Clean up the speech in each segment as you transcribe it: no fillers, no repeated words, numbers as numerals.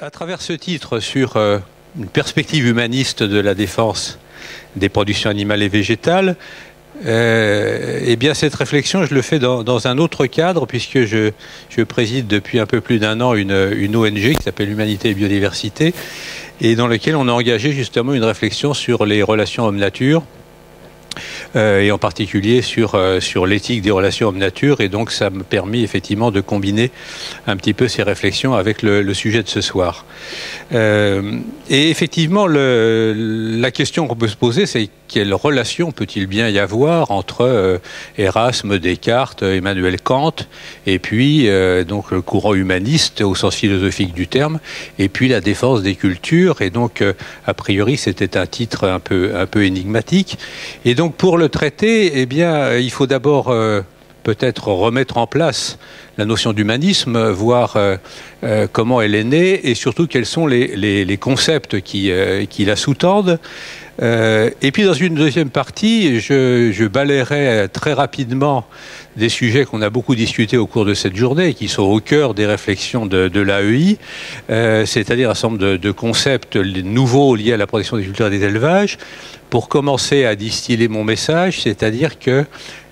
À travers ce titre sur une perspective humaniste de la défense des productions animales et végétales, eh bien cette réflexion, je le fais dans un autre cadre, puisque je préside depuis un peu plus d'un an une ONG qui s'appelle Humanité et Biodiversité, et dans laquelle on a engagé justement une réflexion sur les relations homme-nature, et en particulier sur l'éthique des relations homme-nature. Et donc ça me permet effectivement de combiner un petit peu ces réflexions avec le sujet de ce soir. Et effectivement, la question qu'on peut se poser, c'est quelle relation peut-il bien y avoir entre Erasme, Descartes, Emmanuel Kant, et puis donc le courant humaniste au sens philosophique du terme, et puis la défense des cultures. Et donc a priori c'était un titre un peu énigmatique. Et donc pour le traiter, eh bien il faut d'abord peut-être remettre en place la notion d'humanisme, voir comment elle est née, et surtout quels sont les concepts qui la sous-tendent. Et puis dans une deuxième partie, je balayerai très rapidement des sujets qu'on a beaucoup discutés au cours de cette journée et qui sont au cœur des réflexions de l'AEI, c'est-à-dire un certain nombre de concepts nouveaux liés à la protection des cultures et des élevages, pour commencer à distiller mon message, c'est-à-dire que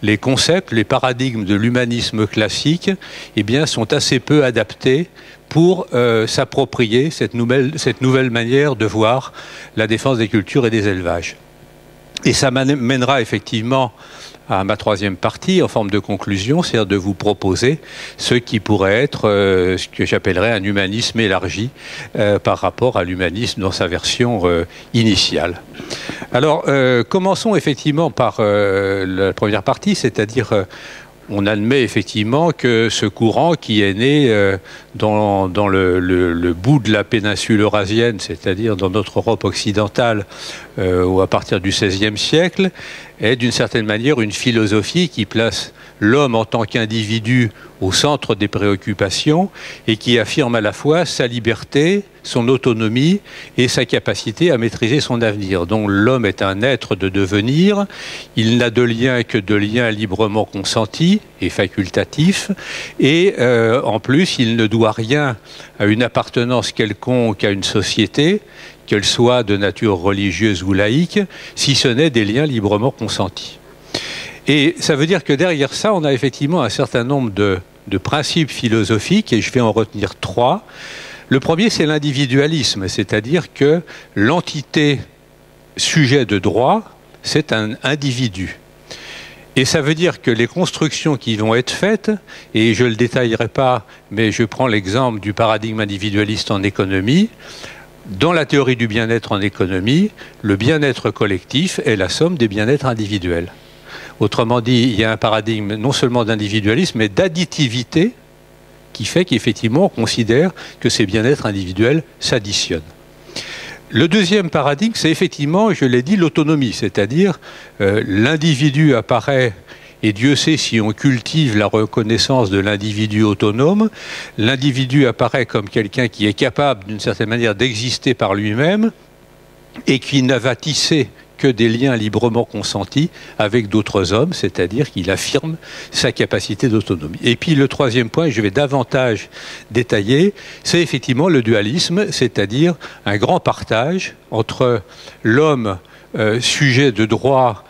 les concepts, les paradigmes de l'humanisme classique, eh bien, sont assez peu adaptés pour s'approprier cette nouvelle manière de voir la défense des cultures et des élevages. Et ça mènera effectivement à ma troisième partie, en forme de conclusion, c'est-à-dire de vous proposer ce qui pourrait être ce que j'appellerais un humanisme élargi par rapport à l'humanisme dans sa version initiale. Alors, commençons effectivement par la première partie, c'est-à-dire on admet effectivement que ce courant qui est né dans le bout de la péninsule eurasienne, c'est-à-dire dans notre Europe occidentale, ou à partir du XVIe siècle, est d'une certaine manière une philosophie qui place l'homme en tant qu'individu au centre des préoccupations et qui affirme à la fois sa liberté, son autonomie et sa capacité à maîtriser son avenir. Donc l'homme est un être de devenir, il n'a de lien que de liens librement consentis et facultatifs, et en plus il ne doit rien à une appartenance quelconque à une société, qu'elle soit de nature religieuse ou laïque, si ce n'est des liens librement consentis. Et ça veut dire que derrière ça, on a effectivement un certain nombre de principes philosophiques, et je vais en retenir trois. Le premier, c'est l'individualisme, c'est-à-dire que l'entité sujet de droit, c'est un individu. Et ça veut dire que les constructions qui vont être faites, et je ne le détaillerai pas, mais je prends l'exemple du paradigme individualiste en économie. Dans la théorie du bien-être en économie, le bien-être collectif est la somme des bien-être individuels. Autrement dit, il y a un paradigme non seulement d'individualisme, mais d'additivité qui fait qu'effectivement, on considère que ces bien-être individuels s'additionnent. Le deuxième paradigme, c'est effectivement, je l'ai dit, l'autonomie, c'est-à-dire l'individu apparaît, et Dieu sait si on cultive la reconnaissance de l'individu autonome, l'individu apparaît comme quelqu'un qui est capable d'une certaine manière d'exister par lui-même et qui n'a va tisser que des liens librement consentis avec d'autres hommes, c'est-à-dire qu'il affirme sa capacité d'autonomie. Et puis le troisième point, je vais davantage détailler, c'est effectivement le dualisme, c'est-à-dire un grand partage entre l'homme sujet de droit,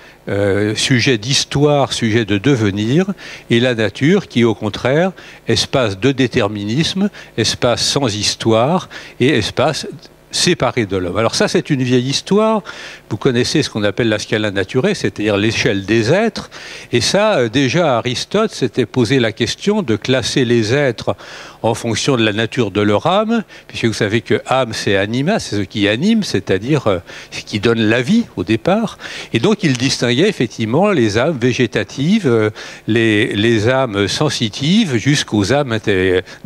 sujet d'histoire, sujet de devenir, et la nature qui, au contraire, espace de déterminisme, espace sans histoire et espace séparé de l'homme. Alors ça, c'est une vieille histoire. Vous connaissez ce qu'on appelle la scala naturae, c'est-à-dire l'échelle des êtres. Et ça, déjà, Aristote s'était posé la question de classer les êtres en fonction de la nature de leur âme, puisque vous savez que âme, c'est anima, c'est ce qui anime, c'est-à-dire ce qui donne la vie au départ. Et donc, il distinguait effectivement les âmes végétatives, les âmes sensitives, jusqu'aux âmes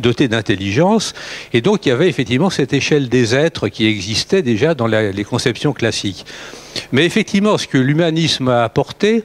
dotées d'intelligence. Et donc, il y avait effectivement cette échelle des êtres qui existait déjà dans les conceptions classiques. Mais effectivement, ce que l'humanisme a apporté,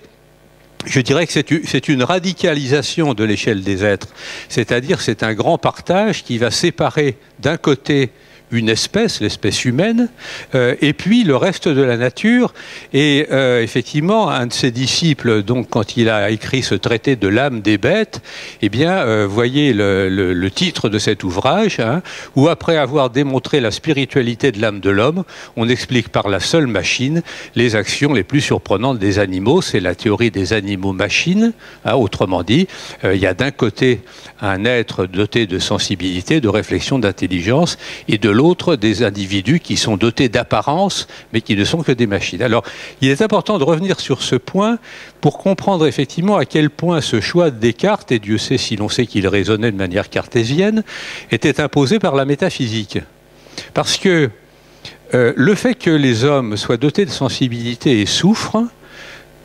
je dirais que c'est une radicalisation de l'échelle des êtres. C'est-à-dire c'est un grand partage qui va séparer d'un côté une espèce, l'espèce humaine, et puis le reste de la nature. Et effectivement, un de ses disciples, donc, quand il a écrit ce traité de l'âme des bêtes, eh bien, voyez le titre de cet ouvrage, hein, où après avoir démontré la spiritualité de l'âme de l'homme, on explique par la seule machine les actions les plus surprenantes des animaux. C'est la théorie des animaux-machines. Hein, autrement dit, il y a d'un côté un être doté de sensibilité, de réflexion, d'intelligence, et de l'autre des individus qui sont dotés d'apparence, mais qui ne sont que des machines. Alors, il est important de revenir sur ce point pour comprendre effectivement à quel point ce choix de Descartes, et Dieu sait si l'on sait qu'il raisonnait de manière cartésienne, était imposé par la métaphysique. Parce que le fait que les hommes soient dotés de sensibilité et souffrent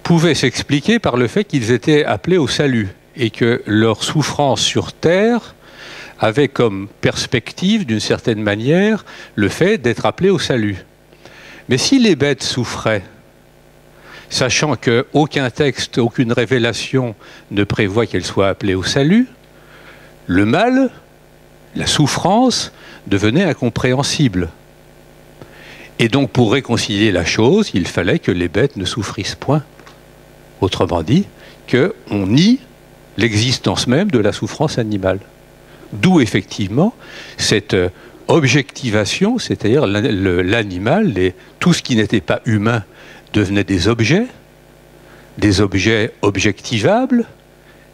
pouvait s'expliquer par le fait qu'ils étaient appelés au salut, et que leur souffrance sur Terre avait comme perspective, d'une certaine manière, le fait d'être appelés au salut. Mais si les bêtes souffraient, sachant qu'aucun texte, aucune révélation ne prévoit qu'elles soient appelées au salut, le mal, la souffrance, devenait incompréhensible. Et donc, pour réconcilier la chose, il fallait que les bêtes ne souffrissent point. Autrement dit, qu'on nie l'existence même de la souffrance animale. D'où effectivement cette objectivation, c'est-à-dire l'animal, tout ce qui n'était pas humain devenait des objets objectivables,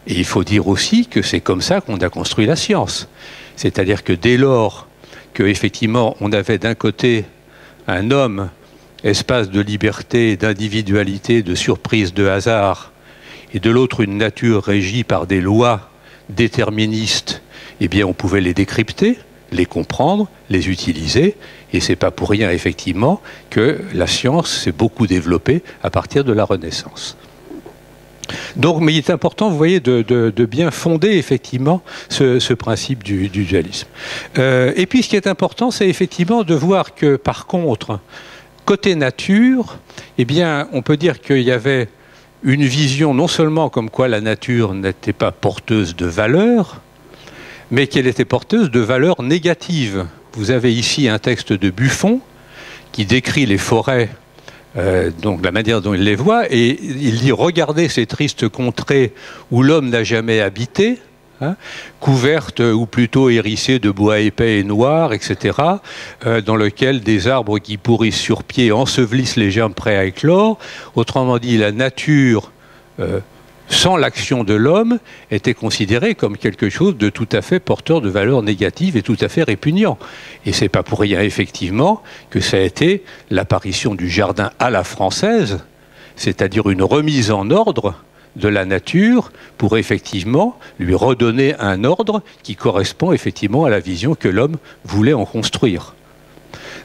et il faut dire aussi que c'est comme ça qu'on a construit la science. C'est-à-dire que dès lors que effectivement on avait d'un côté un homme, espace de liberté, d'individualité, de surprise, de hasard, et de l'autre une nature régie par des lois déterministes, eh bien on pouvait les décrypter, les comprendre, les utiliser, et c'est pas pour rien effectivement que la science s'est beaucoup développée à partir de la Renaissance. Donc, mais il est important, vous voyez, de bien fonder effectivement ce principe du dualisme. Et puis ce qui est important, c'est effectivement de voir que par contre, côté nature, eh bien on peut dire qu'il y avait une vision non seulement comme quoi la nature n'était pas porteuse de valeurs, mais qu'elle était porteuse de valeurs négatives. Vous avez ici un texte de Buffon qui décrit les forêts, donc la manière dont il les voit, et il dit « Regardez ces tristes contrées où l'homme n'a jamais habité ». Hein, couverte ou plutôt hérissée de bois épais et noirs, etc., dans lequel des arbres qui pourrissent sur pied ensevelissent les germes prêts à éclore. Autrement dit, la nature, sans l'action de l'homme, était considérée comme quelque chose de tout à fait porteur de valeurs négatives et tout à fait répugnant. Et c'est pas pour rien, effectivement, que ça a été l'apparition du jardin à la française, c'est-à-dire une remise en ordre de la nature pour effectivement lui redonner un ordre qui correspond effectivement à la vision que l'homme voulait en construire.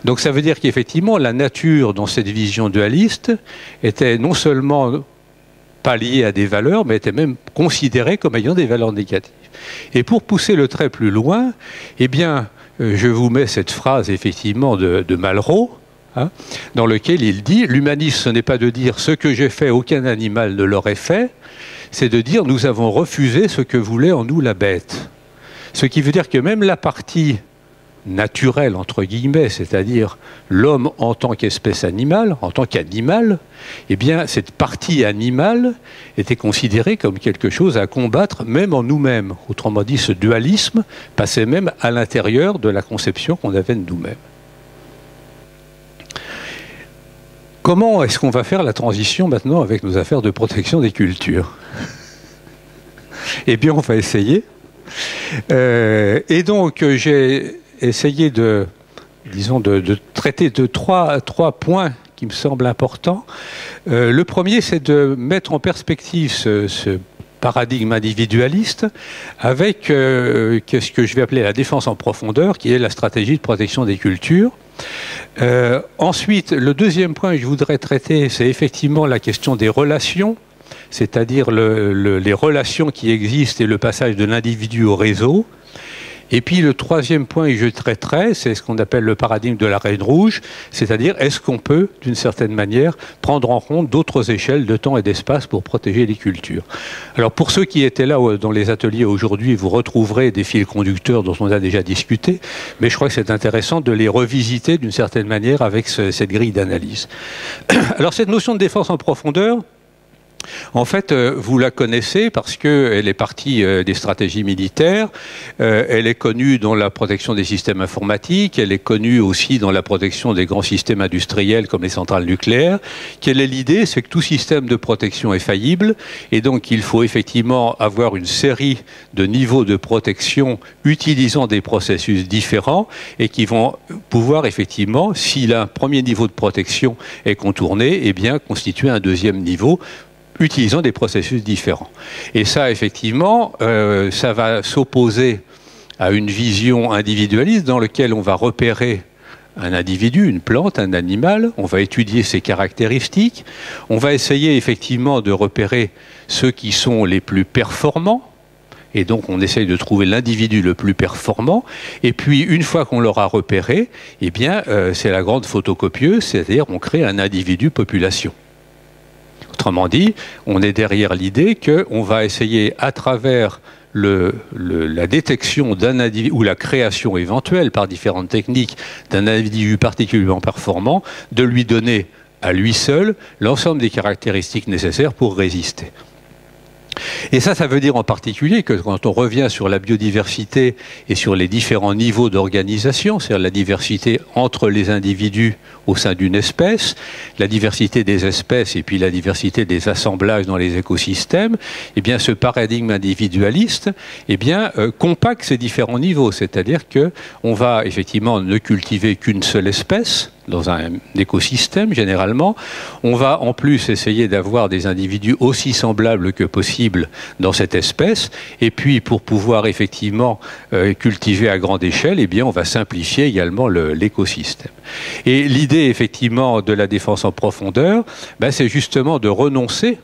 Donc ça veut dire qu'effectivement la nature dans cette vision dualiste était non seulement pas liée à des valeurs, mais était même considérée comme ayant des valeurs négatives. Et pour pousser le trait plus loin, eh bien, je vous mets cette phrase effectivement de Malraux, hein, dans lequel il dit « L'humanisme, ce n'est pas de dire ce que j'ai fait, aucun animal ne l'aurait fait, c'est de dire nous avons refusé ce que voulait en nous la bête ». Ce qui veut dire que même la partie naturelle, entre guillemets, c'est-à-dire l'homme en tant qu'espèce animale, en tant qu'animal, eh bien cette partie animale était considérée comme quelque chose à combattre même en nous-mêmes. Autrement dit, ce dualisme passait même à l'intérieur de la conception qu'on avait de nous-mêmes. Comment est-ce qu'on va faire la transition maintenant avec nos affaires de protection des cultures? Eh bien, on va essayer. Et donc, j'ai essayé de traiter de trois points qui me semblent importants. Le premier, c'est de mettre en perspective ce paradigme individualiste avec ce que je vais appeler la défense en profondeur, qui est la stratégie de protection des cultures. Ensuite, le deuxième point que je voudrais traiter, c'est effectivement la question des relations, c'est-à-dire les relations qui existent et le passage de l'individu au réseau. Et puis le troisième point que je traiterai, c'est ce qu'on appelle le paradigme de la reine rouge, c'est-à-dire est-ce qu'on peut, d'une certaine manière, prendre en compte d'autres échelles de temps et d'espace pour protéger les cultures. Alors pour ceux qui étaient là dans les ateliers aujourd'hui, vous retrouverez des fils conducteurs dont on a déjà discuté, mais je crois que c'est intéressant de les revisiter d'une certaine manière avec cette grille d'analyse. Alors cette notion de défense en profondeur, en fait, vous la connaissez parce qu'elle est partie des stratégies militaires, elle est connue dans la protection des systèmes informatiques, elle est connue aussi dans la protection des grands systèmes industriels comme les centrales nucléaires. Quelle est l'idée? C'est que tout système de protection est faillible et donc il faut effectivement avoir une série de niveaux de protection utilisant des processus différents et qui vont pouvoir effectivement, si un premier niveau de protection est contourné, eh bien constituer un deuxième niveau utilisant des processus différents. Et ça, effectivement, ça va s'opposer à une vision individualiste dans laquelle on va repérer un individu, une plante, un animal, on va étudier ses caractéristiques, on va essayer effectivement de repérer ceux qui sont les plus performants, et donc on essaye de trouver l'individu le plus performant, et puis une fois qu'on l'aura repéré, eh bien c'est la grande photocopieuse, c'est-à-dire on crée un individu population. Autrement dit, on est derrière l'idée qu'on va essayer, à travers la détection d'un individu, ou la création éventuelle par différentes techniques d'un individu particulièrement performant, de lui donner à lui seul l'ensemble des caractéristiques nécessaires pour résister. Et ça veut dire en particulier que quand on revient sur la biodiversité et sur les différents niveaux d'organisation, c'est-à-dire la diversité entre les individus au sein d'une espèce, la diversité des espèces et puis la diversité des assemblages dans les écosystèmes, eh bien ce paradigme individualiste compacte ces différents niveaux, c'est-à-dire qu'on va effectivement ne cultiver qu'une seule espèce dans un écosystème généralement. On va en plus essayer d'avoir des individus aussi semblables que possible dans cette espèce, et puis pour pouvoir effectivement cultiver à grande échelle, eh bien on va simplifier également l'écosystème. Et l'idée effectivement de la défense en profondeur, c'est justement de renoncer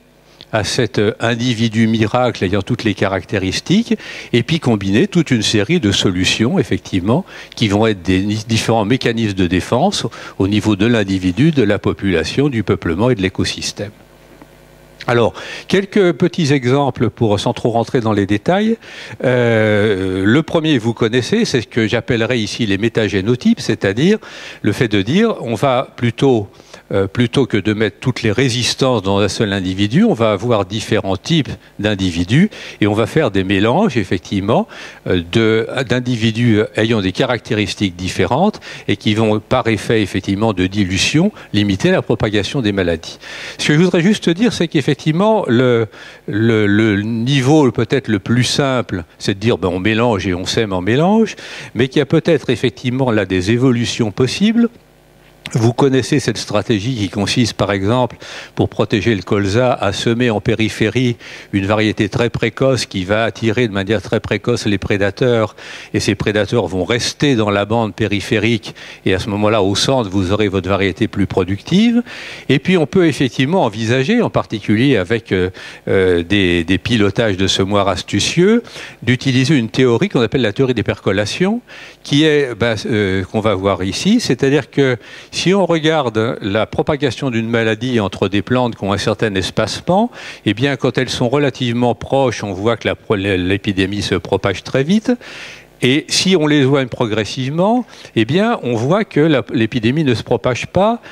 à cet individu miracle ayant toutes les caractéristiques, et puis combiner toute une série de solutions, effectivement, qui vont être des différents mécanismes de défense au niveau de l'individu, de la population, du peuplement et de l'écosystème. Alors, quelques petits exemples sans trop rentrer dans les détails. Le premier, vous connaissez, c'est ce que j'appellerais ici les métagénotypes, c'est-à-dire le fait de dire on va plutôt que de mettre toutes les résistances dans un seul individu, on va avoir différents types d'individus et on va faire des mélanges, effectivement, d'individus ayant des caractéristiques différentes et qui vont, par effet, effectivement, de dilution, limiter la propagation des maladies. Ce que je voudrais juste dire, c'est qu'effectivement, le niveau peut-être le plus simple, c'est de dire on mélange et on sème en mélange, mais qu'il y a peut-être effectivement là des évolutions possibles. Vous connaissez cette stratégie qui consiste, par exemple, pour protéger le colza, à semer en périphérie une variété très précoce qui va attirer de manière très précoce les prédateurs, et ces prédateurs vont rester dans la bande périphérique, et à ce moment-là, au centre, vous aurez votre variété plus productive. Et puis, on peut effectivement envisager, en particulier avec des pilotages de semoirs astucieux, d'utiliser une théorie qu'on appelle la théorie des percolations, qui est qu'on va voir ici, c'est-à-dire que si on regarde la propagation d'une maladie entre des plantes qui ont un certain espacement, eh bien, quand elles sont relativement proches, on voit que l'épidémie se propage très vite. Et si on les éloigne progressivement, eh bien, on voit que l'épidémie ne se propage pas.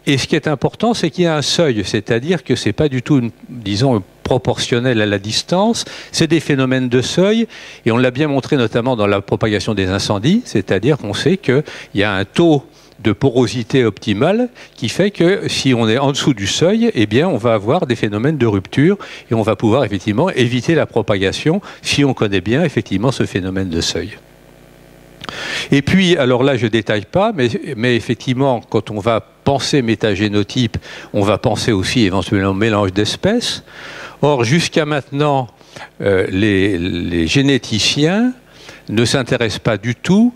Et ce qui est important, c'est qu'il y a un seuil, c'est-à-dire que ce n'est pas du tout, disons, proportionnel à la distance, c'est des phénomènes de seuil, et on l'a bien montré notamment dans la propagation des incendies, c'est-à-dire qu'on sait qu'il y a un taux de porosité optimale qui fait que si on est en dessous du seuil, eh bien on va avoir des phénomènes de rupture et on va pouvoir effectivement éviter la propagation si on connaît bien effectivement ce phénomène de seuil. Et puis, alors là je ne détaille pas, mais effectivement quand on va penser métagénotype, on va penser aussi éventuellement mélange d'espèces. Or jusqu'à maintenant, les généticiens ne s'intéressent pas du tout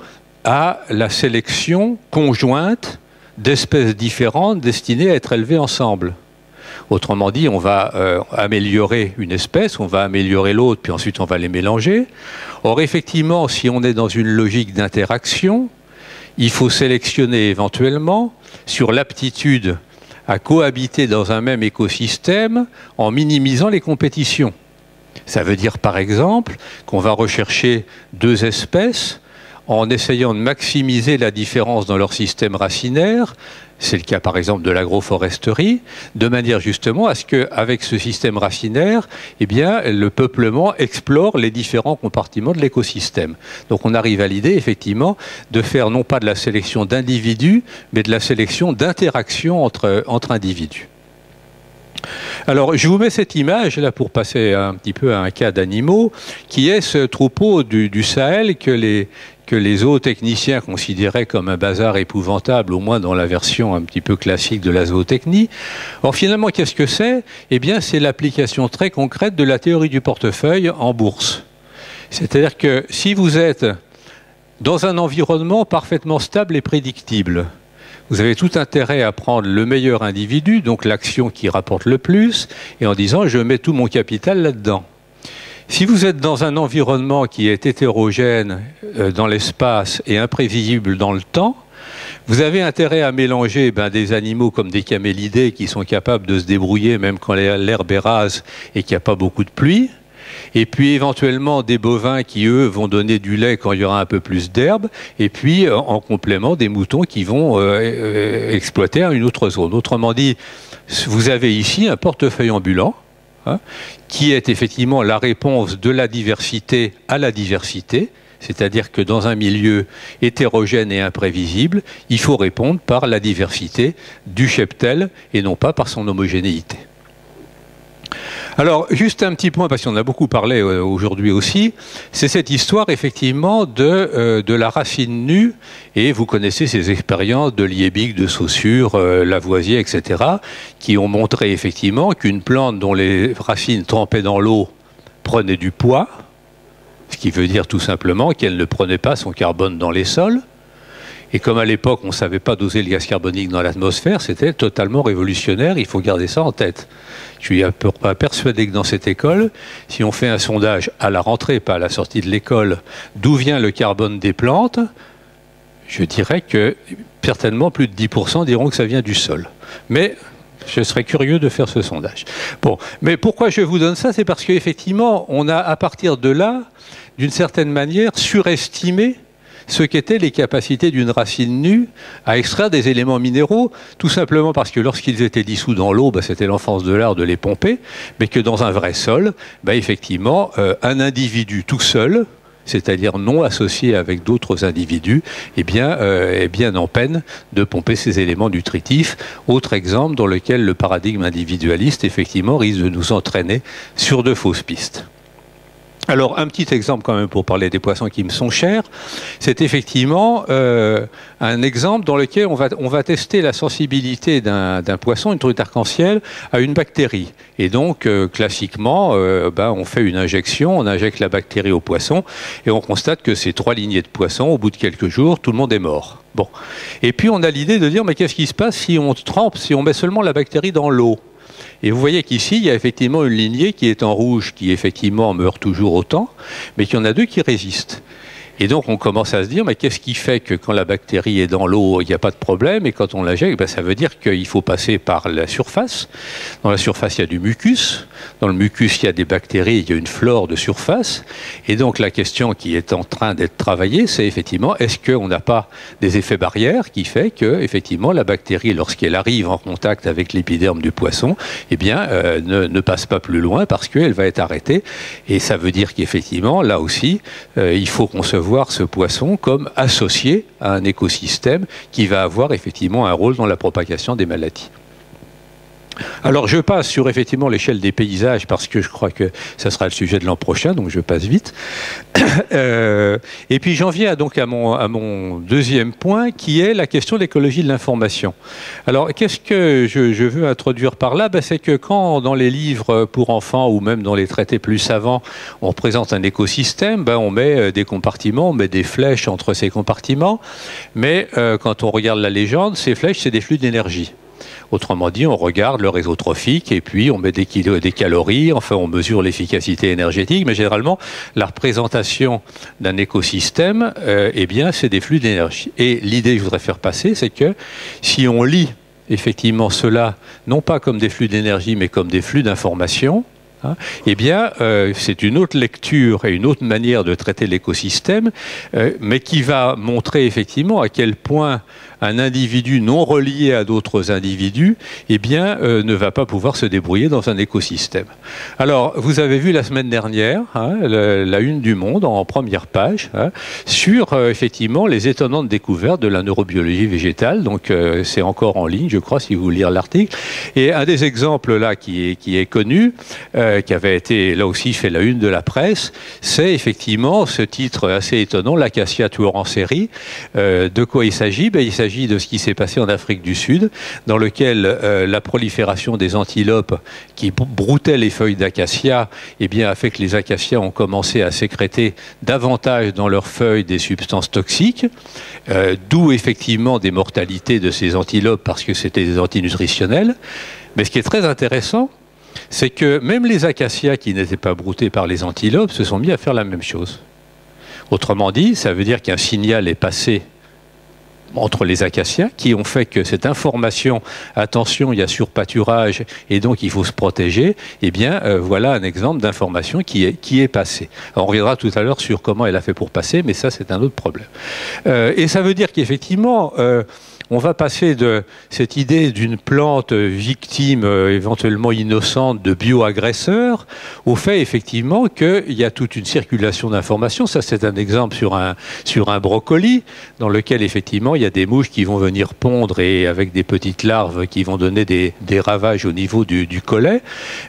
à la sélection conjointe d'espèces différentes destinées à être élevées ensemble. Autrement dit, on va améliorer une espèce, on va améliorer l'autre, puis ensuite on va les mélanger. Or, effectivement, si on est dans une logique d'interaction, il faut sélectionner éventuellement sur l'aptitude à cohabiter dans un même écosystème en minimisant les compétitions. Ça veut dire par exemple qu'on va rechercher deux espèces en essayant de maximiser la différence dans leur système racinaire, c'est le cas par exemple de l'agroforesterie, de manière justement à ce qu'avec ce système racinaire, eh bien, le peuplement explore les différents compartiments de l'écosystème. Donc on arrive à l'idée effectivement de faire non pas de la sélection d'individus, mais de la sélection d'interactions entre individus. Alors, je vous mets cette image là pour passer un petit peu à un cas d'animaux, qui est ce troupeau du Sahel que les zootechniciens considéraient comme un bazar épouvantable, au moins dans la version un petit peu classique de la zootechnie. Or, finalement, qu'est-ce que c'est? Eh bien, c'est l'application très concrète de la théorie du portefeuille en bourse. C'est-à-dire que si vous êtes dans un environnement parfaitement stable et prédictible, vous avez tout intérêt à prendre le meilleur individu, donc l'action qui rapporte le plus, et en disant je mets tout mon capital là-dedans. Si vous êtes dans un environnement qui est hétérogène dans l'espace et imprévisible dans le temps, vous avez intérêt à mélanger des animaux comme des camélidés qui sont capables de se débrouiller même quand l'herbe est rase et qu'il n'y a pas beaucoup de pluie. Et puis éventuellement des bovins qui, eux, vont donner du lait quand il y aura un peu plus d'herbe, et puis en complément des moutons qui vont exploiter une autre zone. Autrement dit, vous avez ici un portefeuille ambulant, qui est effectivement la réponse de la diversité à la diversité, c'est-à-dire que dans un milieu hétérogène et imprévisible, il faut répondre par la diversité du cheptel et non pas par son homogénéité. Alors, juste un petit point, parce qu'on a beaucoup parlé aujourd'hui aussi, c'est cette histoire, effectivement, de la racine nue, et vous connaissez ces expériences de Liebig, de Saussure, Lavoisier, etc., qui ont montré, effectivement, qu'une plante dont les racines trempaient dans l'eau prenait du poids, ce qui veut dire tout simplement qu'elle ne prenait pas son carbone dans les sols. Et comme à l'époque, on ne savait pas doser le gaz carbonique dans l'atmosphère, c'était totalement révolutionnaire, il faut garder ça en tête. Je suis persuadé que dans cette école, si on fait un sondage à la rentrée, pas à la sortie de l'école, d'où vient le carbone des plantes, je dirais que certainement plus de 10% diront que ça vient du sol. Mais je serais curieux de faire ce sondage. Bon, mais pourquoi je vous donne ça? C'est parce qu'effectivement, on a à partir de là, d'une certaine manière, surestimé ce qu'étaient les capacités d'une racine nue à extraire des éléments minéraux, tout simplement parce que lorsqu'ils étaient dissous dans l'eau, c'était l'enfance de l'art de les pomper, mais que dans un vrai sol, effectivement, un individu tout seul, c'est-à-dire non associé avec d'autres individus, est bien en peine de pomper ces éléments nutritifs. Autre exemple dans lequel le paradigme individualiste, effectivement, risque de nous entraîner sur de fausses pistes. Alors, un petit exemple quand même pour parler des poissons qui me sont chers, c'est effectivement un exemple dans lequel on va tester la sensibilité d'un poisson, une truite arc-en-ciel, à une bactérie. Et donc, classiquement, on fait une injection, on injecte la bactérie au poisson, et on constate que ces 3 lignées de poissons, au bout de quelques jours, tout le monde est mort. Bon. Et puis, on a l'idée de dire, mais qu'est-ce qui se passe si on trempe, si on met seulement la bactérie dans l'eau ? Et vous voyez qu'ici, il y a effectivement une lignée qui est en rouge, qui effectivement meurt toujours autant, mais qu'il y en a 2 qui résistent. Et donc, on commence à se dire, mais qu'est-ce qui fait que quand la bactérie est dans l'eau, il n'y a pas de problème, et quand on l'injecte, ça veut dire qu'il faut passer par la surface. Dans la surface, il y a du mucus. Dans le mucus, il y a des bactéries, il y a une flore de surface. Et donc, la question qui est en train d'être travaillée, c'est effectivement, est-ce qu'on n'a pas des effets barrières qui fait que, effectivement, la bactérie, lorsqu'elle arrive en contact avec l'épiderme du poisson, ne passe pas plus loin parce qu'elle va être arrêtée. Et ça veut dire qu'effectivement, là aussi, il faut concevoir ce poisson comme associé à un écosystème qui va avoir effectivement un rôle dans la propagation des maladies. Alors je passe sur effectivement l'échelle des paysages parce que je crois que ça sera le sujet de l'an prochain, donc je passe vite. Et puis j'en viens donc à mon deuxième point qui est la question de l'écologie de l'information. Alors qu'est-ce que je veux introduire par là? C'est que quand dans les livres pour enfants ou même dans les traités plus savants on présente un écosystème, on met des compartiments, on met des flèches entre ces compartiments, mais quand on regarde la légende, ces flèches c'est des flux d'énergie. Autrement dit, on regarde le réseau trophique et puis on met des calories, enfin on mesure l'efficacité énergétique, mais généralement la représentation d'un écosystème, eh bien c'est des flux d'énergie. Et l'idée que je voudrais faire passer, c'est que si on lit effectivement cela, non pas comme des flux d'énergie, mais comme des flux d'informations, eh bien, c'est une autre lecture et une autre manière de traiter l'écosystème, mais qui va montrer effectivement à quel point un individu non relié à d'autres individus, eh bien, ne va pas pouvoir se débrouiller dans un écosystème. Alors, vous avez vu la semaine dernière, la une du Monde en première page, sur effectivement les étonnantes découvertes de la neurobiologie végétale. Donc, c'est encore en ligne, je crois, si vous voulez lire l'article. Et un des exemples là qui est connu, qui avait été là aussi fait la une de la presse, c'est effectivement ce titre assez étonnant, l'acacia tueur en série. De quoi il s'agit? Il s'agit de ce qui s'est passé en Afrique du Sud, dans lequel la prolifération des antilopes qui broutaient les feuilles d'acacia, eh bien, a fait que les acacias ont commencé à sécréter davantage dans leurs feuilles des substances toxiques, d'où effectivement des mortalités de ces antilopes parce que c'était des antinutritionnels. Mais ce qui est très intéressant, c'est que même les acacias qui n'étaient pas broutés par les antilopes se sont mis à faire la même chose. Autrement dit, ça veut dire qu'un signal est passé entre les acacias qui ont fait que cette information, attention, il y a surpâturage et donc il faut se protéger, eh bien voilà un exemple d'information qui est passée. Alors, on reviendra tout à l'heure sur comment elle a fait pour passer, mais ça c'est un autre problème. Et ça veut dire qu'effectivement, on va passer de cette idée d'une plante victime, éventuellement innocente, de bioagresseur, au fait effectivement qu'il y a toute une circulation d'informations. Ça, c'est un exemple sur un brocoli, dans lequel effectivement il y a des mouches qui vont venir pondre et avec des petites larves qui vont donner des ravages au niveau du collet.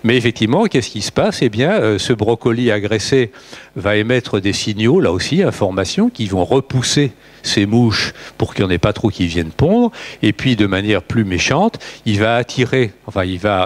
Mais effectivement, qu'est-ce qui se passe? Eh bien, ce brocoli agressé va émettre des signaux, là aussi, informations, qui vont repousser ces mouches pour qu'il n'y en ait pas trop qui viennent pondre, et puis de manière plus méchante, il va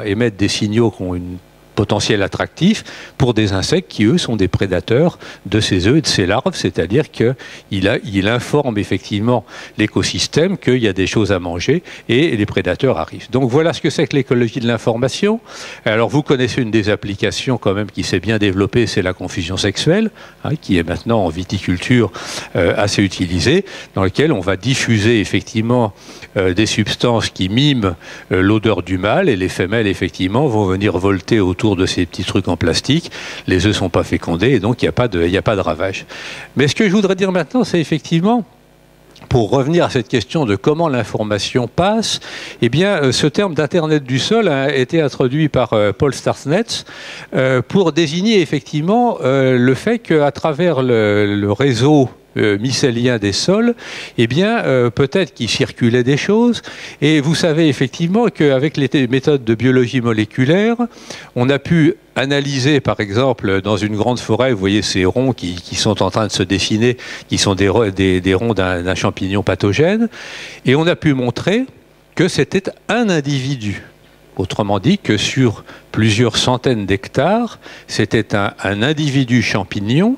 émettre des signaux qui ont une potentiel attractif pour des insectes qui, eux, sont des prédateurs de ces œufs et de ces larves, c'est-à-dire qu'il informe effectivement l'écosystème qu'il y a des choses à manger et les prédateurs arrivent. Donc voilà ce que c'est que l'écologie de l'information. Alors vous connaissez une des applications quand même qui s'est bien développée, c'est la confusion sexuelle, qui est maintenant en viticulture assez utilisée, dans laquelle on va diffuser effectivement des substances qui miment l'odeur du mâle, et les femelles effectivement vont venir volter autour de ces petits trucs en plastique. Les œufs ne sont pas fécondés et donc il n'y a pas de ravage. Mais ce que je voudrais dire maintenant, c'est effectivement, pour revenir à cette question de comment l'information passe, eh bien, ce terme d'Internet du sol a été introduit par Paul Starsnetz pour désigner effectivement le fait qu'à travers le réseau mycélien des sols, eh bien, peut-être qu'il circulait des choses. Et vous savez effectivement qu'avec les méthodes de biologie moléculaire, on a pu analyser, par exemple, dans une grande forêt, vous voyez ces ronds qui sont en train de se dessiner, qui sont des ronds d'un champignon pathogène, et on a pu montrer que c'était un individu. Autrement dit, que sur plusieurs centaines d'hectares, c'était un individu champignon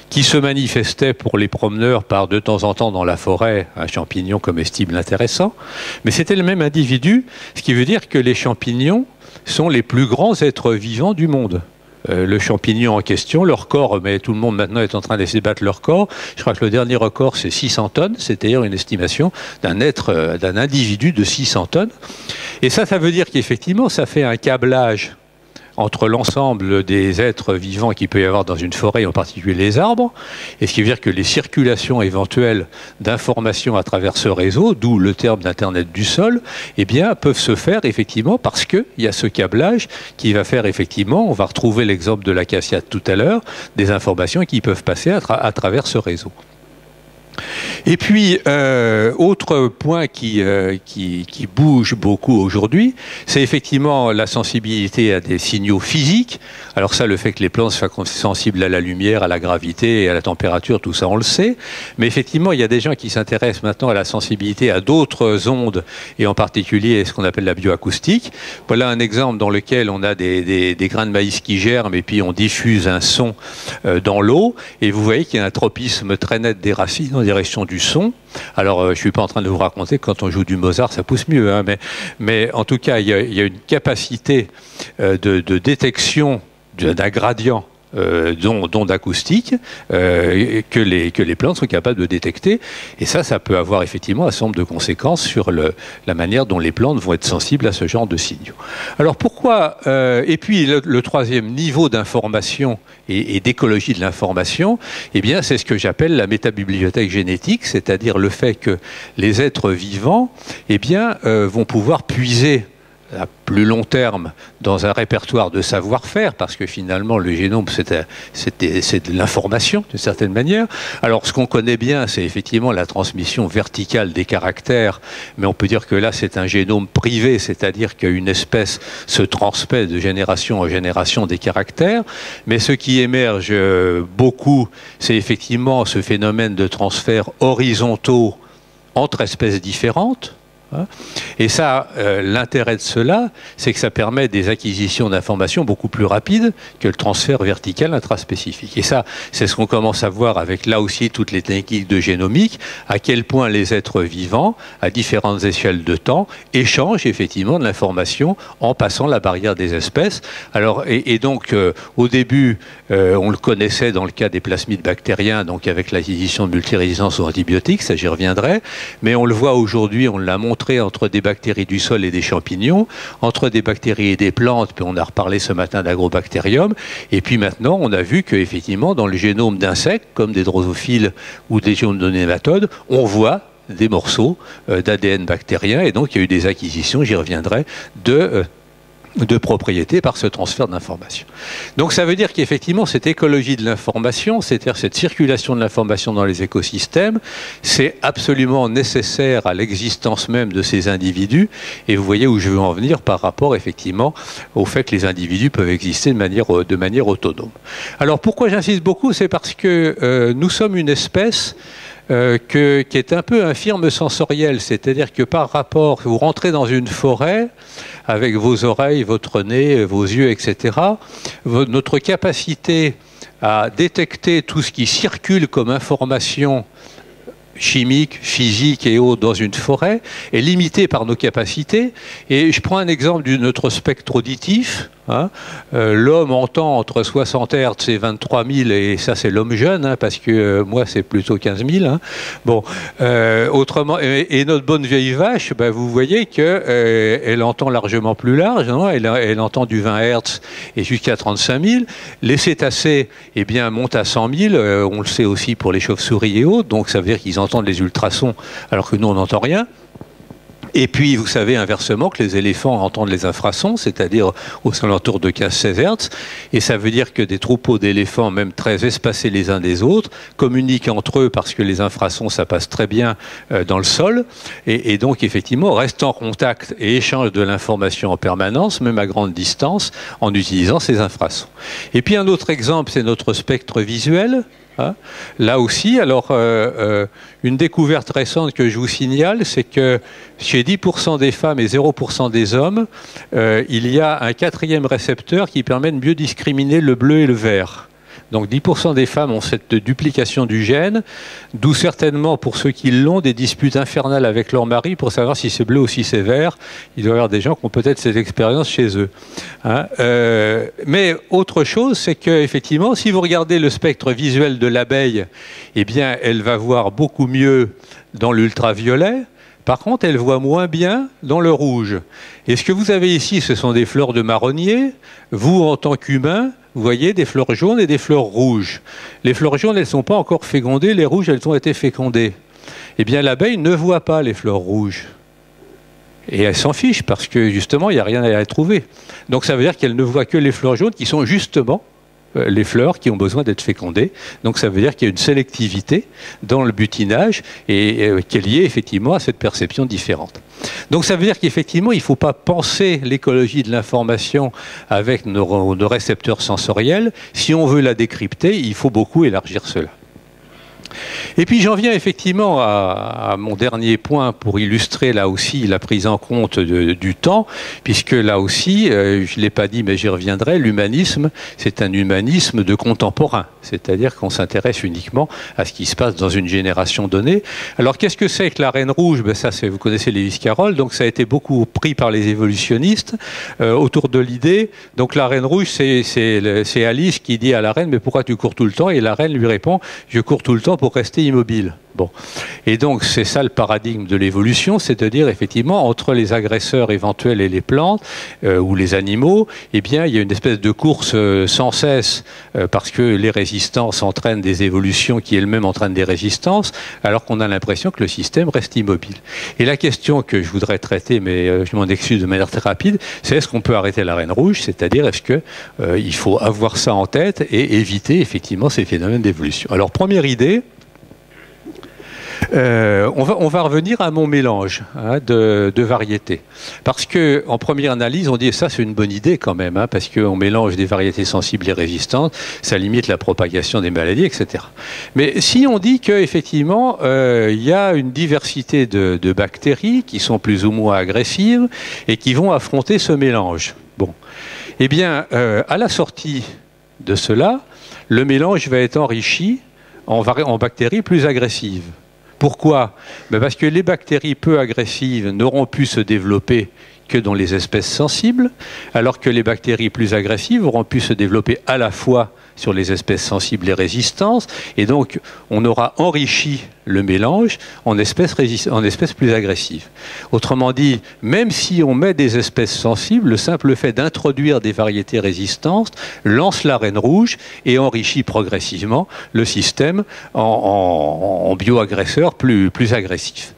qui se manifestait pour les promeneurs par de temps en temps dans la forêt, un champignon comestible intéressant, mais c'était le même individu, ce qui veut dire que les champignons sont les plus grands êtres vivants du monde. Le champignon en question, leur corps, mais tout le monde maintenant est en train d'essayer de battre leur corps. Je crois que le dernier record, c'est 600 tonnes, c'est-à-dire une estimation d'un individu de 600 tonnes. Et ça veut dire qu'effectivement, ça fait un câblage entre l'ensemble des êtres vivants qu'il peut y avoir dans une forêt, en particulier les arbres, et ce qui veut dire que les circulations éventuelles d'informations à travers ce réseau, d'où le terme d'Internet du sol, eh bien, peuvent se faire effectivement parce qu'il y a ce câblage qui va faire effectivement, on va retrouver l'exemple de l'acacia tout à l'heure, des informations qui peuvent passer à travers ce réseau. Et puis, autre point qui bouge beaucoup aujourd'hui, c'est effectivement la sensibilité à des signaux physiques. Alors ça, le fait que les plantes soient sensibles à la lumière, à la gravité et à la température, tout ça on le sait. Mais effectivement, il y a des gens qui s'intéressent maintenant à la sensibilité à d'autres ondes, et en particulier ce qu'on appelle la bioacoustique. Voilà un exemple dans lequel on a des grains de maïs qui germent et puis on diffuse un son dans l'eau. Et vous voyez qu'il y a un tropisme très net des racines. direction du son. Alors, je ne suis pas en train de vous raconter que quand on joue du Mozart, ça pousse mieux, hein, mais en tout cas, il y a une capacité de détection d'un gradient d'ondes acoustiques que les plantes sont capables de détecter. Et ça peut avoir effectivement un certain nombre de conséquences sur la manière dont les plantes vont être sensibles à ce genre de signaux. Alors pourquoi et puis le troisième niveau d'information et d'écologie de l'information, eh bien c'est ce que j'appelle la métabibliothèque génétique, c'est-à-dire le fait que les êtres vivants eh bien, vont pouvoir puiser à plus long terme dans un répertoire de savoir-faire, parce que finalement le génome c'est de l'information d'une certaine manière. Alors ce qu'on connaît bien, c'est effectivement la transmission verticale des caractères, mais on peut dire que là c'est un génome privé, c'est-à-dire qu'une espèce se transmet de génération en génération des caractères, mais ce qui émerge beaucoup, c'est effectivement ce phénomène de transfert horizontaux entre espèces différentes. Et ça, l'intérêt de cela, c'est que ça permet des acquisitions d'informations beaucoup plus rapides que le transfert vertical intraspécifique. Et ça, c'est ce qu'on commence à voir avec, là aussi, toutes les techniques de génomique, à quel point les êtres vivants, à différentes échelles de temps, échangent effectivement de l'information en passant la barrière des espèces. Alors, et donc, au début, on le connaissait dans le cas des plasmides bactériens, donc avec l'acquisition de multirésistance aux antibiotiques, ça j'y reviendrai, mais on le voit aujourd'hui, on l'a montré entre des bactéries du sol et des champignons, entre des bactéries et des plantes, puis on a reparlé ce matin d'agrobactérium, et puis maintenant on a vu qu'effectivement dans le génome d'insectes, comme des drosophiles ou des génomes de nématodes, on voit des morceaux d'ADN bactérien, et donc il y a eu des acquisitions, j'y reviendrai, de propriétés par ce transfert d'informations. Donc ça veut dire qu'effectivement cette écologie de l'information, c'est-à-dire cette circulation de l'information dans les écosystèmes, c'est absolument nécessaire à l'existence même de ces individus, et vous voyez où je veux en venir par rapport effectivement au fait que les individus peuvent exister de manière autonome. Alors pourquoi j'insiste beaucoup, c'est parce que nous sommes une espèce qui est un peu infirme sensorielle, c'est-à-dire que par rapport, vous rentrez dans une forêt avec vos oreilles, votre nez, vos yeux, etc., notre capacité à détecter tout ce qui circule comme information chimique, physique et autres dans une forêt est limitée par nos capacités. Et je prends un exemple de notre spectre auditif. L'homme entend entre 60 Hz et 23 000, et ça c'est l'homme jeune, parce que moi c'est plutôt 15 000. Bon, autrement, et notre bonne vieille vache, vous voyez qu'elle entend largement plus large, elle entend du 20 Hz et jusqu'à 35 000. Les cétacés montent à 100 000, on le sait aussi pour les chauves-souris et autres, donc ça veut dire qu'ils entendent les ultrasons alors que nous on n'entend rien. Et puis, vous savez inversement que les éléphants entendent les infrasons, c'est-à-dire aux alentours de 15-16 Hz. Et ça veut dire que des troupeaux d'éléphants, même très espacés les uns des autres, communiquent entre eux parce que les infrasons, ça passe très bien dans le sol. Et donc, effectivement, restent en contact et échangent de l'information en permanence, même à grande distance, en utilisant ces infrasons. Et puis, un autre exemple, c'est notre spectre visuel. Là aussi, alors une découverte récente que je vous signale, c'est que chez 10% des femmes et 0% des hommes, il y a un quatrième récepteur qui permet de mieux discriminer le bleu et le vert. Donc 10% des femmes ont cette duplication du gène, d'où certainement, pour ceux qui l'ont, des disputes infernales avec leur mari pour savoir si c'est bleu ou si c'est vert. Il doit y avoir des gens qui ont peut-être cette expérience chez eux. Mais autre chose, c'est qu'effectivement, si vous regardez le spectre visuel de l'abeille, elle va voir beaucoup mieux dans l'ultraviolet. Par contre, elle voit moins bien dans le rouge. Et ce que vous avez ici, ce sont des fleurs de marronnier. Vous, en tant qu'humain, vous voyez des fleurs jaunes et des fleurs rouges. Les fleurs jaunes, elles ne sont pas encore fécondées. Les rouges, elles ont été fécondées. L'abeille ne voit pas les fleurs rouges. Et elle s'en fiche parce que, justement, il n'y a rien à trouver. Donc, ça veut dire qu'elle ne voit que les fleurs jaunes qui sont justement les fleurs qui ont besoin d'être fécondées. Donc ça veut dire qu'il y a une sélectivité dans le butinage et qui est liée effectivement à cette perception différente. Donc ça veut dire qu'effectivement il ne faut pas penser l'écologie de l'information avec nos récepteurs sensoriels. Si on veut la décrypter, il faut beaucoup élargir cela. Et puis j'en viens effectivement à mon dernier point pour illustrer là aussi la prise en compte du temps, puisque là aussi, je ne l'ai pas dit mais j'y reviendrai, l'humanisme, c'est un humanisme de contemporain, c'est-à-dire qu'on s'intéresse uniquement à ce qui se passe dans une génération donnée. Alors qu'est-ce que c'est que la Reine Rouge? Ben, ça, vous connaissez Lewis-Carroll, donc ça a été beaucoup pris par les évolutionnistes autour de l'idée. Donc la Reine Rouge, c'est Alice qui dit à la Reine, mais pourquoi tu cours tout le temps? Et la Reine lui répond, je cours tout le temps pour rester immobile. Bon. Et donc, c'est ça le paradigme de l'évolution, c'est-à-dire, effectivement, entre les agresseurs éventuels et les plantes, ou les animaux, eh bien, il y a une espèce de course sans cesse, parce que les résistances entraînent des évolutions qui elles-mêmes entraînent des résistances, alors qu'on a l'impression que le système reste immobile. Et la question que je voudrais traiter, mais je m'en excuse de manière très rapide, c'est est-ce qu'on peut arrêter la Reine Rouge? C'est-à-dire, est-ce que il faut avoir ça en tête et éviter, effectivement, ces phénomènes d'évolution? Alors, première idée, on va revenir à mon mélange de variétés. Parce que en première analyse, on dit ça c'est une bonne idée quand même, parce qu'on mélange des variétés sensibles et résistantes, ça limite la propagation des maladies, etc. Mais si on dit qu'effectivement, il y a une diversité de bactéries qui sont plus ou moins agressives et qui vont affronter ce mélange. Bon. Eh bien, à la sortie de cela, le mélange va être enrichi en bactéries plus agressives. Pourquoi? Parce que les bactéries peu agressives n'auront pu se développer que dans les espèces sensibles, alors que les bactéries plus agressives auront pu se développer à la fois sur les espèces sensibles et résistantes, et donc on aura enrichi le mélange en espèces plus agressives. Autrement dit, même si on met des espèces sensibles, le simple fait d'introduire des variétés résistantes lance la Reine Rouge et enrichit progressivement le système en bioagresseurs plus agressifs.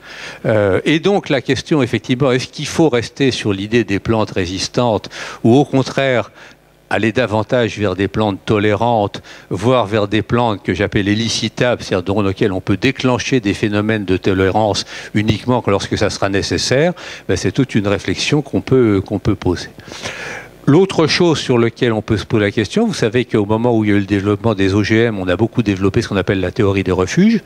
Et donc la question, effectivement, est-ce qu'il faut rester sur l'idée des plantes résistantes ou au contraire aller davantage vers des plantes tolérantes, voire vers des plantes que j'appelle élicitables, c'est-à-dire dans lesquelles on peut déclencher des phénomènes de tolérance uniquement lorsque ça sera nécessaire, c'est toute une réflexion qu'on peut poser. L'autre chose sur laquelle on peut se poser la question, vous savez qu'au moment où il y a eu le développement des OGM, on a beaucoup développé ce qu'on appelle la théorie des refuges.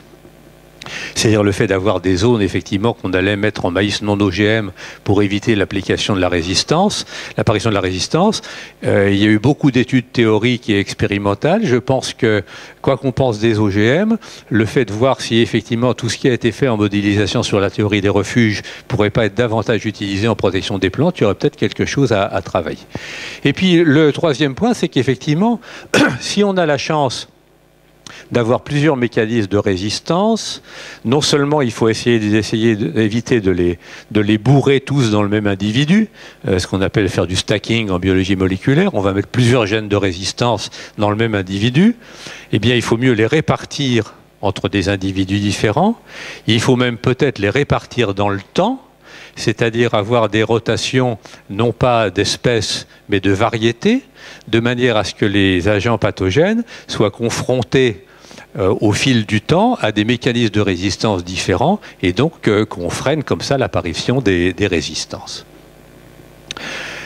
C'est-à-dire le fait d'avoir des zones, effectivement, qu'on allait mettre en maïs non OGM pour éviter l'application de la résistance, l'apparition de la résistance. Il y a eu beaucoup d'études théoriques et expérimentales. Je pense que, quoi qu'on pense des OGM, le fait de voir si effectivement tout ce qui a été fait en modélisation sur la théorie des refuges pourrait pas être davantage utilisé en protection des plantes, il y aurait peut-être quelque chose à travailler. Et puis le troisième point, c'est qu'effectivement, si on a la chance d'avoir plusieurs mécanismes de résistance, non seulement il faut essayer d'éviter de les bourrer tous dans le même individu, ce qu'on appelle faire du stacking en biologie moléculaire, on va mettre plusieurs gènes de résistance dans le même individu, eh bien il faut mieux les répartir entre des individus différents, il faut même peut-être les répartir dans le temps, c'est-à-dire avoir des rotations non pas d'espèces mais de variétés, de manière à ce que les agents pathogènes soient confrontés au fil du temps à des mécanismes de résistance différents et donc qu'on freine comme ça l'apparition des résistances.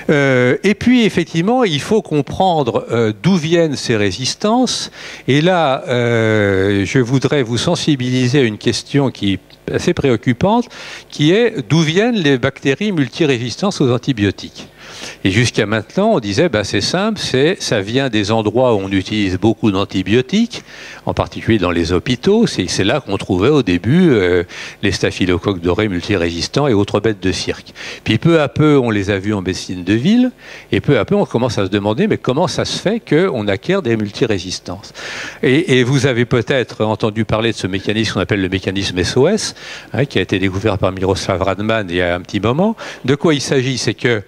Et puis effectivement, il faut comprendre d'où viennent ces résistances. Et là, je voudrais vous sensibiliser à une question qui est assez préoccupante, qui est d'où viennent les bactéries multirésistantes aux antibiotiques. Et jusqu'à maintenant, on disait, c'est simple, ça vient des endroits où on utilise beaucoup d'antibiotiques, en particulier dans les hôpitaux. C'est là qu'on trouvait au début les staphylocoques dorés multirésistants et autres bêtes de cirque. Puis peu à peu, on les a vus en médecine de ville, et peu à peu, on commence à se demander, mais comment ça se fait qu'on acquiert des multirésistances? Et vous avez peut-être entendu parler de ce mécanisme qu'on appelle le mécanisme SOS, qui a été découvert par Miroslav Radman il y a un petit moment. De quoi il s'agit? C'est que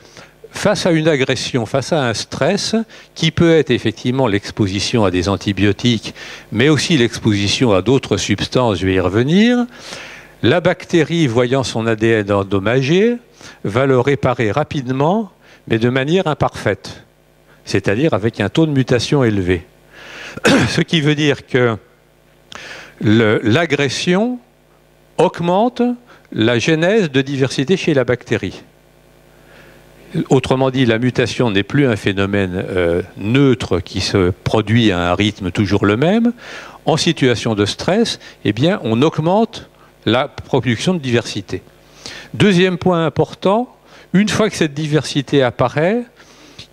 face à une agression, face à un stress, qui peut être effectivement l'exposition à des antibiotiques, mais aussi l'exposition à d'autres substances, je vais y revenir, la bactérie, voyant son ADN endommagé, va le réparer rapidement, mais de manière imparfaite, c'est-à-dire avec un taux de mutation élevé. Ce qui veut dire que l'agression augmente la genèse de diversité chez la bactérie. Autrement dit, la mutation n'est plus un phénomène neutre qui se produit à un rythme toujours le même. en situation de stress, eh bien, on augmente la production de diversité. Deuxième point important, une fois que cette diversité apparaît,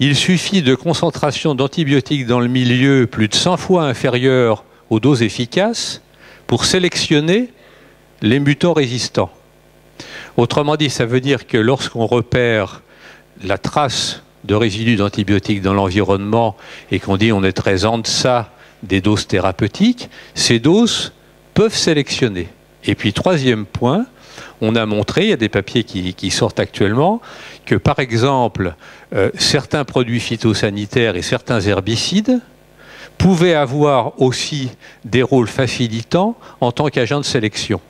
il suffit de concentration d'antibiotiques dans le milieu plus de 100 fois inférieure aux doses efficaces pour sélectionner les mutants résistants. Autrement dit, ça veut dire que lorsqu'on repère la trace de résidus d'antibiotiques dans l'environnement et qu'on dit on est très en deçà des doses thérapeutiques, ces doses peuvent sélectionner. Et puis troisième point, on a montré, il y a des papiers qui sortent actuellement, que par exemple, certains produits phytosanitaires et certains herbicides pouvaient avoir aussi des rôles facilitants en tant qu'agents de sélection.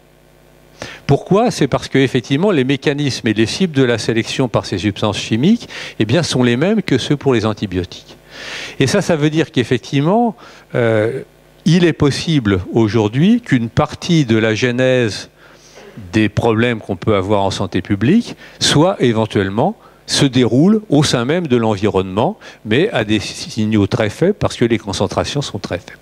Pourquoi? C'est parce que effectivement les mécanismes et les cibles de la sélection par ces substances chimiques eh bien, sont les mêmes que ceux pour les antibiotiques. Et ça veut dire qu'effectivement, il est possible aujourd'hui qu'une partie de la genèse des problèmes qu'on peut avoir en santé publique soit éventuellement se déroule au sein même de l'environnement, mais à des signaux très faibles parce que les concentrations sont très faibles.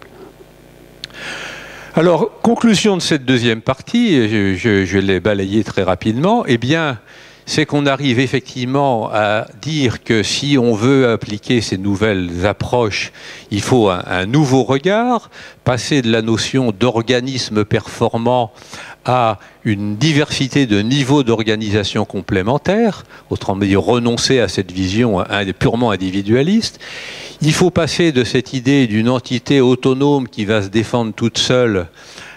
Alors, conclusion de cette deuxième partie, je l'ai balayée très rapidement, eh bien, c'est qu'on arrive effectivement à dire que si on veut appliquer ces nouvelles approches, il faut un nouveau regard, passer de la notion d'organisme performant à une diversité de niveaux d'organisation complémentaires, autrement dit renoncer à cette vision purement individualiste. Il faut passer de cette idée d'une entité autonome qui va se défendre toute seule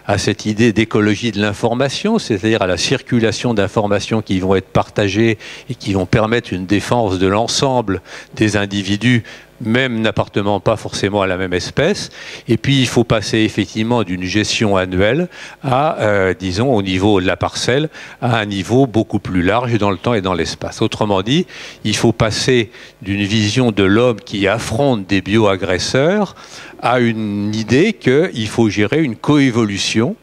à cette idée d'écologie de l'information, c'est-à-dire à la circulation d'informations qui vont être partagées et qui vont permettre une défense de l'ensemble des individus, même n'appartenant pas forcément à la même espèce. Et puis, il faut passer effectivement d'une gestion annuelle à, disons, au niveau de la parcelle, à un niveau beaucoup plus large dans le temps et dans l'espace. Autrement dit, il faut passer d'une vision de l'homme qui affronte des bioagresseurs à une idée qu'il faut gérer une coévolution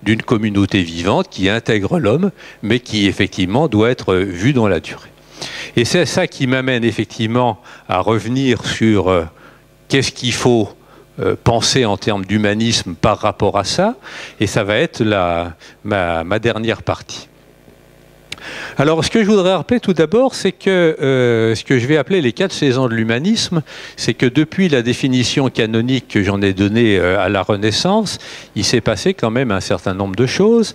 d'une communauté vivante qui intègre l'homme, mais qui effectivement doit être vue dans la durée. Et c'est ça qui m'amène effectivement à revenir sur qu'est-ce qu'il faut penser en termes d'humanisme par rapport à ça, et ça va être ma dernière partie. Alors, ce que je voudrais rappeler tout d'abord, c'est que ce que je vais appeler les 4 saisons de l'humanisme, c'est que depuis la définition canonique que j'en ai donnée à la Renaissance, il s'est passé quand même un certain nombre de choses.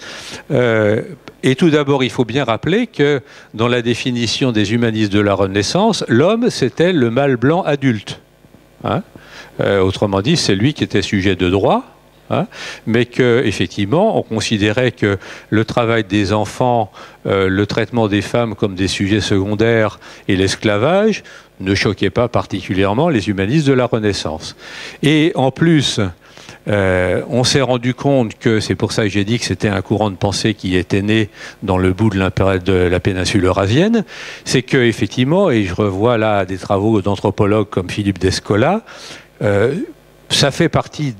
Et tout d'abord, il faut bien rappeler que dans la définition des humanistes de la Renaissance, l'homme, c'était le mâle blanc adulte. Hein? Autrement dit, c'est lui qui était sujet de droit. Hein, mais qu'effectivement, on considérait que le travail des enfants, le traitement des femmes comme des sujets secondaires et l'esclavage ne choquait pas particulièrement les humanistes de la Renaissance. Et en plus, on s'est rendu compte que, c'est pour ça que j'ai dit que c'était un courant de pensée qui était né dans le bout de la péninsule eurasienne, c'est qu'effectivement, et je revois là des travaux d'anthropologues comme Philippe Descola, ça fait partie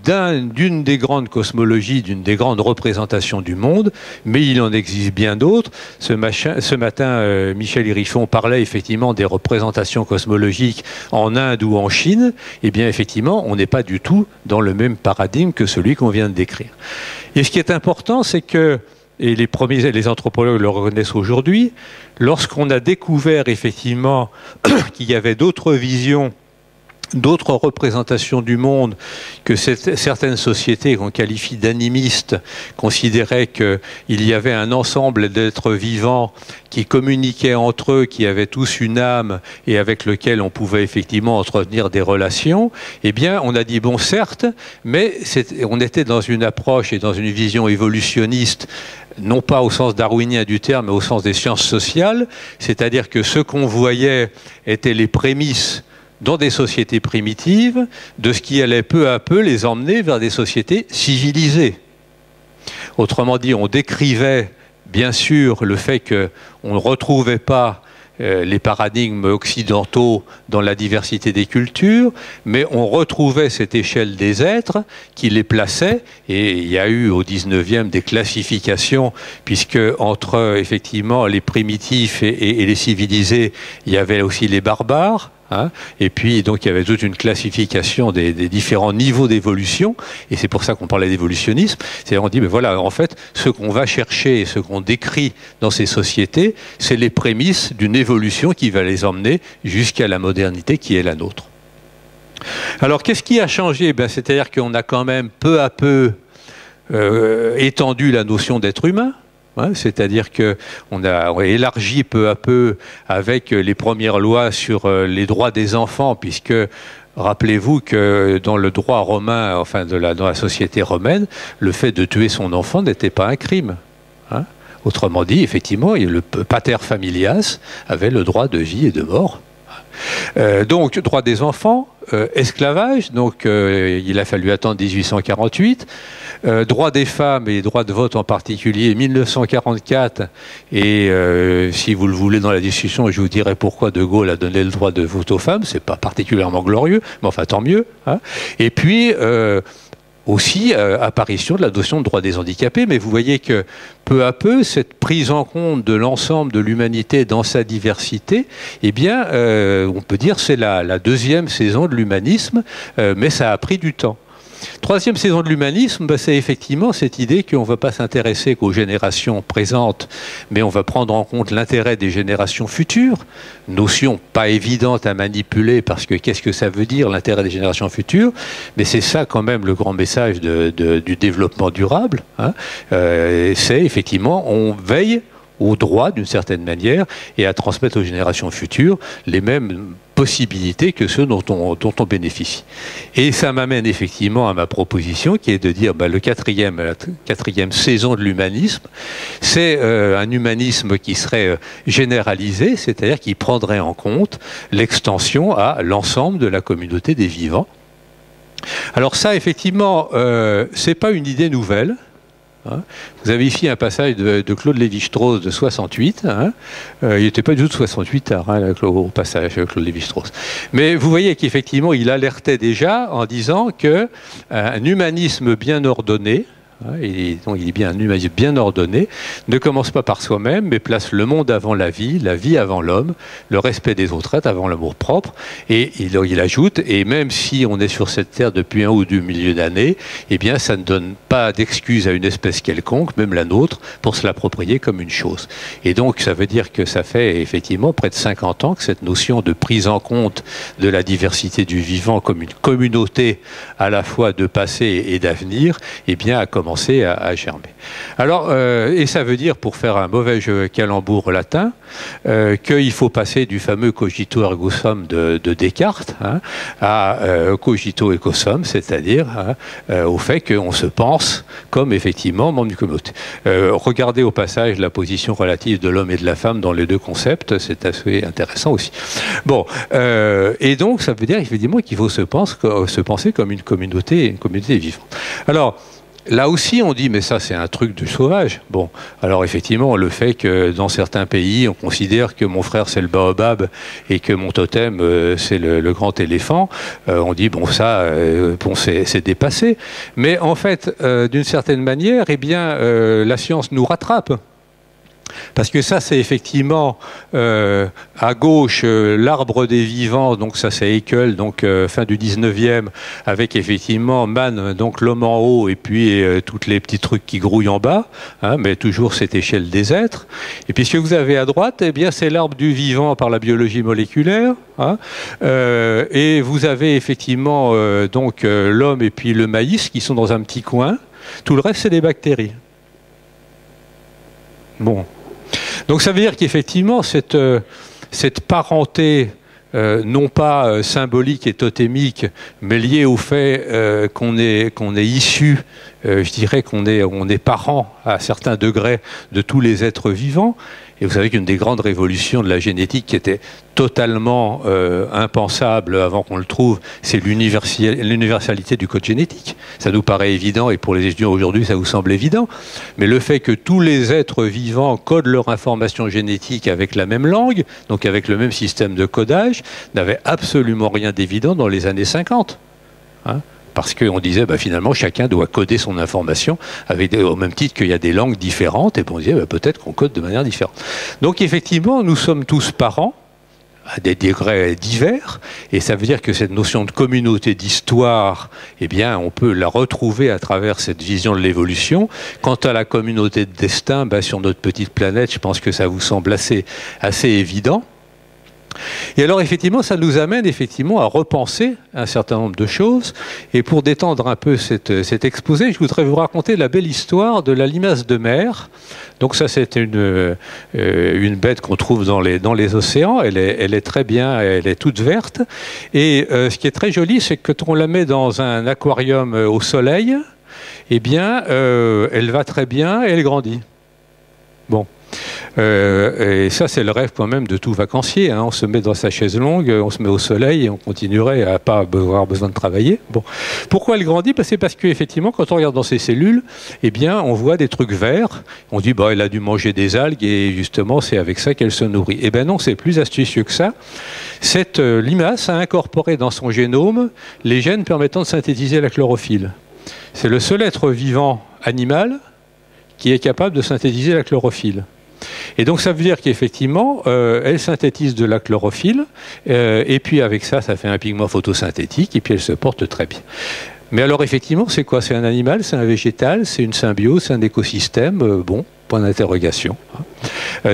d'une des grandes cosmologies, d'une des grandes représentations du monde, mais il en existe bien d'autres. Ce matin, Michel Hirifon parlait effectivement des représentations cosmologiques en Inde ou en Chine. Eh bien, effectivement, on n'est pas du tout dans le même paradigme que celui qu'on vient de décrire. Et ce qui est important, c'est que, et les anthropologues le reconnaissent aujourd'hui, lorsqu'on a découvert effectivement qu'il y avait d'autres visions, d'autres représentations du monde, que certaines sociétés qu'on qualifie d'animistes considéraient qu'il y avait un ensemble d'êtres vivants qui communiquaient entre eux, qui avaient tous une âme et avec lequel on pouvait effectivement entretenir des relations, eh bien on a dit bon certes, mais on était dans une approche et dans une vision évolutionniste, non pas au sens darwinien du terme, mais au sens des sciences sociales, c'est-à-dire que ce qu'on voyait étaient les prémices dans des sociétés primitives, de ce qui allait peu à peu les emmener vers des sociétés civilisées. Autrement dit, on décrivait bien sûr le fait qu'on ne retrouvait pas les paradigmes occidentaux dans la diversité des cultures, mais on retrouvait cette échelle des êtres qui les plaçait, et il y a eu au 19e des classifications, puisque entre effectivement les primitifs et les civilisés, il y avait aussi les barbares, Hein, et puis, donc, il y avait toute une classification des différents niveaux d'évolution, et c'est pour ça qu'on parlait d'évolutionnisme. C'est-à-dire, on dit, mais voilà, en fait, ce qu'on va chercher, ce qu'on décrit dans ces sociétés, c'est les prémices d'une évolution qui va les emmener jusqu'à la modernité qui est la nôtre. Alors, qu'est-ce qui a changé? Ben, c'est-à-dire qu'on a quand même peu à peu étendu la notion d'être humain. Ouais, c'est-à-dire qu'on a élargi peu à peu avec les premières lois sur les droits des enfants, puisque rappelez-vous que dans le droit romain, enfin dans la société romaine, le fait de tuer son enfant n'était pas un crime. Hein. Autrement dit, effectivement, le pater familias avait le droit de vie et de mort. Donc, droit des enfants, esclavage, donc il a fallu attendre 1848, droit des femmes et droit de vote en particulier 1944, et si vous le voulez dans la discussion, je vous dirai pourquoi De Gaulle a donné le droit de vote aux femmes, c'est pas particulièrement glorieux, mais enfin tant mieux. Hein. Et puis aussi apparition de la notion de droit des handicapés, mais vous voyez que peu à peu, cette prise en compte de l'ensemble de l'humanité dans sa diversité, eh bien, on peut dire c'est la deuxième saison de l'humanisme, mais ça a pris du temps. Troisième saison de l'humanisme, ben, c'est effectivement cette idée qu'on ne va pas s'intéresser qu'aux générations présentes, mais on va prendre en compte l'intérêt des générations futures. Notion pas évidente à manipuler, parce que qu'est-ce que ça veut dire, l'intérêt des générations futures? Mais c'est ça quand même le grand message du développement durable. Hein. C'est effectivement, on veille aux droits d'une certaine manière et à transmettre aux générations futures les mêmes possibilités que ceux dont on bénéficie. Et ça m'amène effectivement à ma proposition qui est de dire la quatrième saison de l'humanisme, c'est un humanisme qui serait généralisé, c'est-à-dire qui prendrait en compte l'extension à l'ensemble de la communauté des vivants. Alors ça, effectivement, c'est pas une idée nouvelle. Vous avez ici un passage de Claude Lévi-Strauss de 68. Hein. Il n'était pas du tout de 68 au passage de Claude Lévi-Strauss. Mais vous voyez qu'effectivement, il alertait déjà en disant qu'un humanisme bien ordonné, et donc il est bien un humanisme bien ordonné, ne commence pas par soi-même, mais place le monde avant la vie avant l'homme, le respect des autres êtres avant l'amour propre. Et il ajoute, et même si on est sur cette terre depuis 1 ou 2 milliers d'années, eh bien ça ne donne pas d'excuse à une espèce quelconque, même la nôtre, pour se l'approprier comme une chose. Et donc ça veut dire que ça fait effectivement près de 50 ans que cette notion de prise en compte de la diversité du vivant comme une communauté à la fois de passé et d'avenir, eh bien a commencé à germer. Alors, et ça veut dire, pour faire un mauvais calembour latin, qu'il faut passer du fameux cogito ergo sum de Descartes à cogito ego sum, c'est-à-dire au fait qu'on se pense comme effectivement membre du communauté. Regardez au passage la position relative de l'homme et de la femme dans les deux concepts, c'est assez intéressant aussi. Bon, et donc ça veut dire effectivement qu'il faut se penser comme une communauté vivante. Alors, là aussi, on dit, mais ça, c'est un truc de sauvage. Bon, alors effectivement, le fait que dans certains pays, on considère que mon frère, c'est le baobab et que mon totem, c'est le grand éléphant, on dit, bon, ça, c'est dépassé. Mais en fait, d'une certaine manière, eh bien, la science nous rattrape. Parce que ça, c'est effectivement à gauche l'arbre des vivants, donc ça c'est Haeckel, donc fin du 19e, avec effectivement Man, donc l'homme en haut, et puis toutes les petits trucs qui grouillent en bas, hein, mais toujours cette échelle des êtres. Et puis ce que vous avez à droite, eh bien c'est l'arbre du vivant par la biologie moléculaire, hein, et vous avez effectivement donc l'homme et puis le maïs qui sont dans un petit coin. Tout le reste, c'est des bactéries. Bon. Donc ça veut dire qu'effectivement, cette parenté, non pas symbolique et totémique, mais liée au fait qu'on est issu, je dirais qu'on est parent à certains degrés de tous les êtres vivants. Et vous savez qu'une des grandes révolutions de la génétique qui était totalement impensable avant qu'on le trouve, c'est l'universalité du code génétique. Ça nous paraît évident, et pour les étudiants aujourd'hui, ça vous semble évident. Mais le fait que tous les êtres vivants codent leur information génétique avec la même langue, donc avec le même système de codage, n'avait absolument rien d'évident dans les années 50. Hein ? Parce qu'on disait, finalement, chacun doit coder son information au même titre qu'il y a des langues différentes, et on disait, peut-être qu'on code de manière différente. Donc, effectivement, nous sommes tous parents, à des degrés divers, et ça veut dire que cette notion de communauté d'histoire, eh bien, on peut la retrouver à travers cette vision de l'évolution. Quant à la communauté de destin, ben, sur notre petite planète, je pense que ça vous semble assez évident. Et alors effectivement, ça nous amène effectivement à repenser un certain nombre de choses. Et pour détendre un peu cet exposé, je voudrais vous raconter la belle histoire de la limace de mer. Donc ça, c'est une bête qu'on trouve dans les océans. Elle est très bien, elle est toute verte. Et ce qui est très joli, c'est que quand on la met dans un aquarium au soleil, eh bien, elle va très bien et elle grandit. Bon. Et ça, c'est le rêve quand même de tout vacancier. Hein. On se met dans sa chaise longue, on se met au soleil et on continuerait à pas avoir besoin de travailler. Bon. Pourquoi elle grandit? C'est parce qu'effectivement, quand on regarde dans ses cellules, eh bien, on voit des trucs verts. On dit, bah, elle a dû manger des algues et justement, c'est avec ça qu'elle se nourrit. Eh bien non, c'est plus astucieux que ça. Cette limace a incorporé dans son génome les gènes permettant de synthétiser la chlorophylle. C'est le seul être vivant animal qui est capable de synthétiser la chlorophylle. Et donc ça veut dire qu'effectivement, elle synthétise de la chlorophylle, et puis avec ça, ça fait un pigment photosynthétique, et puis elle se porte très bien. Mais alors effectivement, c'est quoi? C'est un animal, c'est un végétal, c'est une symbiose, c'est un écosystème, bon, point d'interrogation.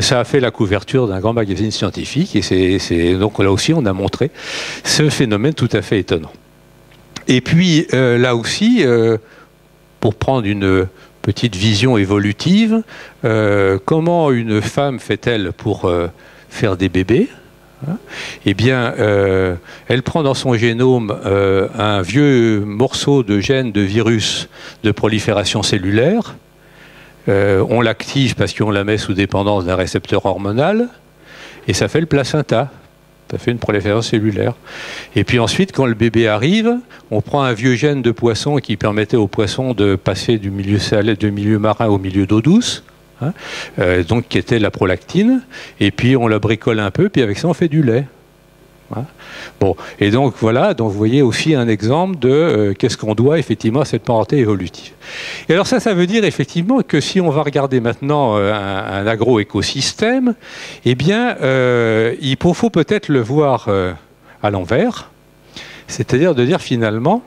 Ça a fait la couverture d'un grand magazine scientifique, et donc là aussi, on a montré ce phénomène tout à fait étonnant. Et puis là aussi, pour prendre une petite vision évolutive, comment une femme fait-elle pour faire des bébés? Eh bien, elle prend dans son génome un vieux morceau de gène de virus de prolifération cellulaire. On l'active parce qu'on la met sous dépendance d'un récepteur hormonal, et ça fait le placenta. Ça fait une prolifération cellulaire. Et puis ensuite, quand le bébé arrive, on prend un vieux gène de poisson qui permettait aux poissons de passer du milieu salé, du milieu marin au milieu d'eau douce, hein, donc qui était la prolactine. Et puis on la bricole un peu, puis avec ça on fait du lait. Hein. Bon, et donc voilà, donc vous voyez aussi un exemple de qu'est-ce qu'on doit effectivement à cette parenté évolutive. Et alors ça veut dire effectivement que si on va regarder maintenant un agroécosystème, eh bien il faut peut-être le voir à l'envers, c'est-à-dire de dire finalement,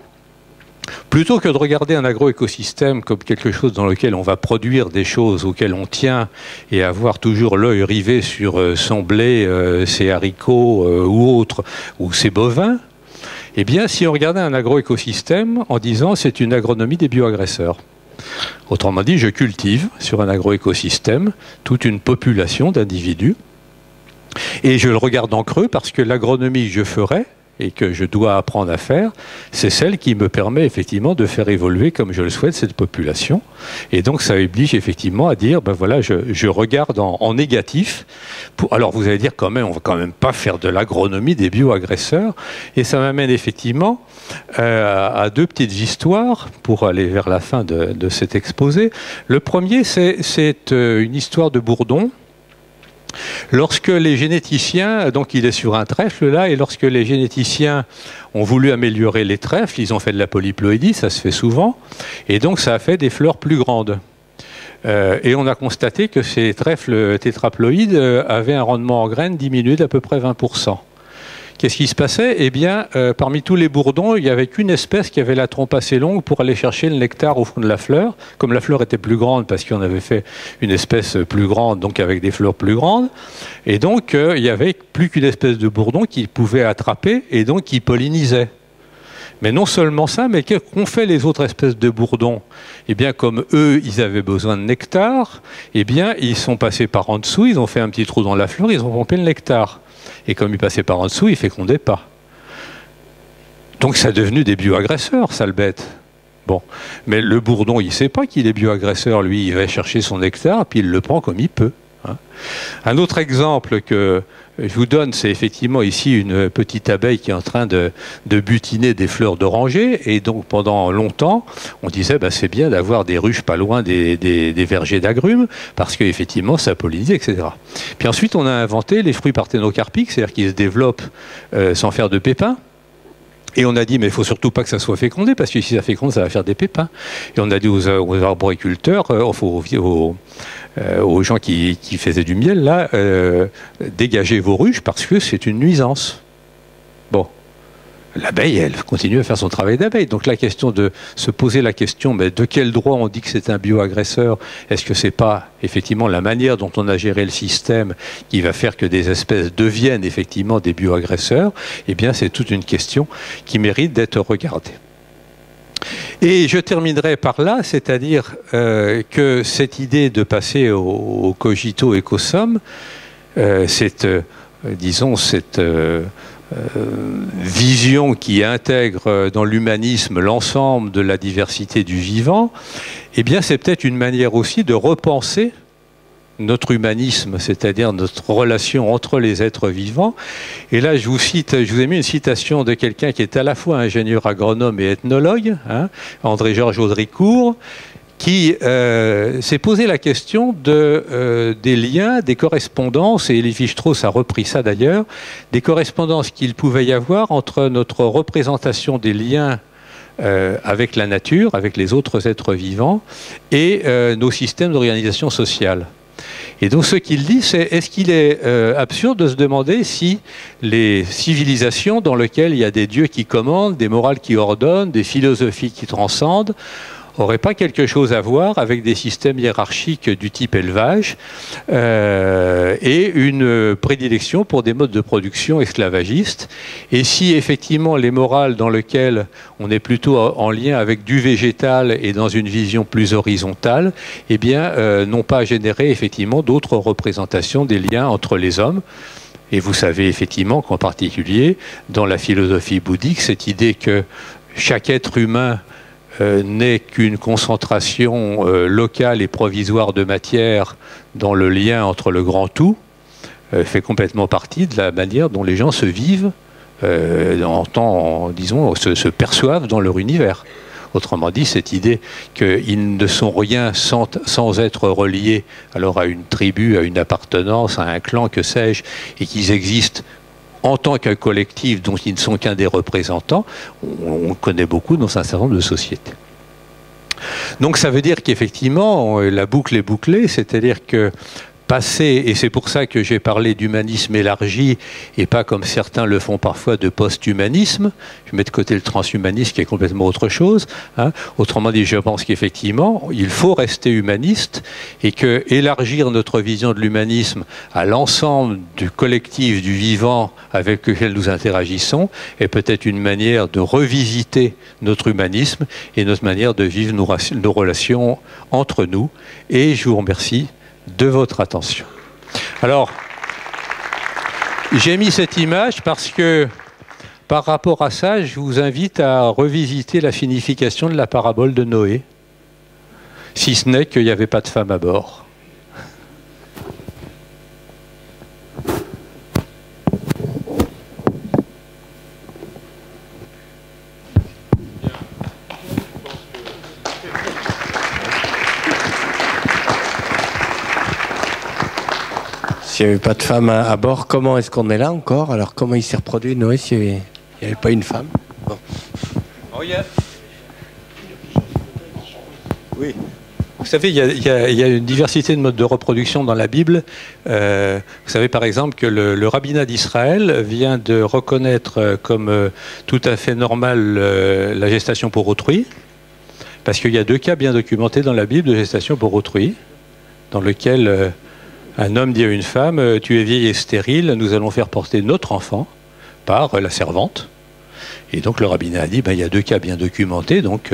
plutôt que de regarder un agroécosystème comme quelque chose dans lequel on va produire des choses auxquelles on tient et avoir toujours l'œil rivé sur son blé, ses haricots ou autres, ou ses bovins, eh bien, si on regardait un agroécosystème en disant c'est une agronomie des bioagresseurs. Autrement dit, je cultive sur un agroécosystème toute une population d'individus et je le regarde en creux parce que l'agronomie que je ferai et que je dois apprendre à faire, c'est celle qui me permet effectivement de faire évoluer comme je le souhaite cette population. Et donc ça oblige effectivement à dire, ben voilà, je regarde en négatif. Alors vous allez dire quand même, on va quand même pas faire de l'agronomie des bioagresseurs. Et ça m'amène effectivement à deux petites histoires pour aller vers la fin de cet exposé. Le premier, c'est une histoire de bourdon. Lorsque les généticiens, donc il est sur un trèfle là, et lorsque les généticiens ont voulu améliorer les trèfles, ils ont fait de la polyploïdie, ça se fait souvent, et donc ça a fait des fleurs plus grandes. Et on a constaté que ces trèfles tétraploïdes avaient un rendement en graines diminué d'à peu près 20%. Qu'est-ce qui se passait? Eh bien, parmi tous les bourdons, il n'y avait qu'une espèce qui avait la trompe assez longue pour aller chercher le nectar au fond de la fleur. Comme la fleur était plus grande, parce qu'on avait fait une espèce plus grande, donc avec des fleurs plus grandes, et donc il n'y avait plus qu'une espèce de bourdon qui pouvait attraper et donc qui pollinisait. Mais non seulement ça, mais qu'ont fait les autres espèces de bourdons? Eh bien, comme eux, ils avaient besoin de nectar, eh bien, ils sont passés par en dessous, ils ont fait un petit trou dans la fleur, ils ont pompé le nectar. Et comme il passait par en dessous, il ne fécondait pas. Donc ça est devenu des bioagresseurs, sale bête. Bon. Mais le bourdon, il ne sait pas qu'il est bioagresseur. Lui, il va chercher son nectar, puis il le prend comme il peut. Hein. Un autre exemple que je vous donne, c'est effectivement ici une petite abeille qui est en train de butiner des fleurs d'oranger. Et donc pendant longtemps, on disait bah, c'est bien d'avoir des ruches pas loin des vergers d'agrumes, parce qu'effectivement ça pollinise, etc. Puis ensuite on a inventé les fruits parthénocarpiques, c'est-à-dire qu'ils se développent sans faire de pépins. Et on a dit, mais il faut surtout pas que ça soit fécondé, parce que si ça féconde, ça va faire des pépins. Et on a dit aux arboriculteurs, aux gens qui faisaient du miel, là, dégagez vos ruches, parce que c'est une nuisance. Bon. L'abeille, elle continue à faire son travail d'abeille. Donc la question de se poser la question, mais de quel droit on dit que c'est un bioagresseur? Est-ce que c'est pas effectivement la manière dont on a géré le système qui va faire que des espèces deviennent effectivement des bioagresseurs? Eh bien, c'est toute une question qui mérite d'être regardée. Et je terminerai par là, c'est-à-dire que cette idée de passer au cogito ergo sum, disons, cette vision qui intègre dans l'humanisme l'ensemble de la diversité du vivant, eh bien c'est peut-être une manière aussi de repenser notre humanisme, c'est-à-dire notre relation entre les êtres vivants. Et là, je vous ai mis une citation de quelqu'un qui est à la fois ingénieur agronome et ethnologue, hein, André-Georges Audricourt, qui s'est posé la question des liens, des correspondances, et Lévi-Strauss a repris ça d'ailleurs, des correspondances qu'il pouvait y avoir entre notre représentation des liens avec la nature, avec les autres êtres vivants, et nos systèmes d'organisation sociale. Et donc ce qu'il dit, c'est est-ce qu'il est absurde de se demander si les civilisations dans lesquelles il y a des dieux qui commandent, des morales qui ordonnent, des philosophies qui transcendent, n'aurait pas quelque chose à voir avec des systèmes hiérarchiques du type élevage et une prédilection pour des modes de production esclavagistes. Et si effectivement les morales dans lesquelles on est plutôt en lien avec du végétal et dans une vision plus horizontale, eh bien n'ont pas généré effectivement d'autres représentations des liens entre les hommes. Et vous savez effectivement qu'en particulier dans la philosophie bouddhique, cette idée que chaque être humain n'est qu'une concentration locale et provisoire de matière dans le lien entre le grand tout, fait complètement partie de la manière dont les gens se vivent, disons, se perçoivent dans leur univers. Autrement dit, cette idée qu'ils ne sont rien sans être reliés alors à une tribu, à une appartenance, à un clan, que sais-je, et qu'ils existent en tant qu'un collectif dont ils ne sont qu'un des représentants, on connaît beaucoup dans un certain nombre de sociétés. Donc ça veut dire qu'effectivement, la boucle est bouclée, c'est-à-dire que passer, et c'est pour ça que j'ai parlé d'humanisme élargi, et pas comme certains le font parfois de post-humanisme, je mets de côté le transhumanisme qui est complètement autre chose, hein. Autrement dit, je pense qu'effectivement, il faut rester humaniste, et que élargir notre vision de l'humanisme à l'ensemble du collectif, du vivant avec lequel nous interagissons, est peut-être une manière de revisiter notre humanisme et notre manière de vivre nos relations entre nous, et je vous remercie de votre attention. Alors, j'ai mis cette image parce que, par rapport à ça, je vous invite à revisiter la signification de la parabole de Noé, si ce n'est qu'il n'y avait pas de femme à bord. S'il n'y avait pas de femme à bord, comment est-ce qu'on est là encore? Alors comment il s'est reproduit Noé s'il n'y avait pas une femme? Bon. Oh, yeah. Oui. Vous savez, il y a une diversité de modes de reproduction dans la Bible. Vous savez par exemple que le rabbinat d'Israël vient de reconnaître comme tout à fait normal la gestation pour autrui, parce qu'il y a 2 cas bien documentés dans la Bible de gestation pour autrui, dans lequel un homme dit à une femme « Tu es vieille et stérile, nous allons faire porter notre enfant par la servante ». Et donc le rabbinat a dit il y a 2 cas bien documentés, donc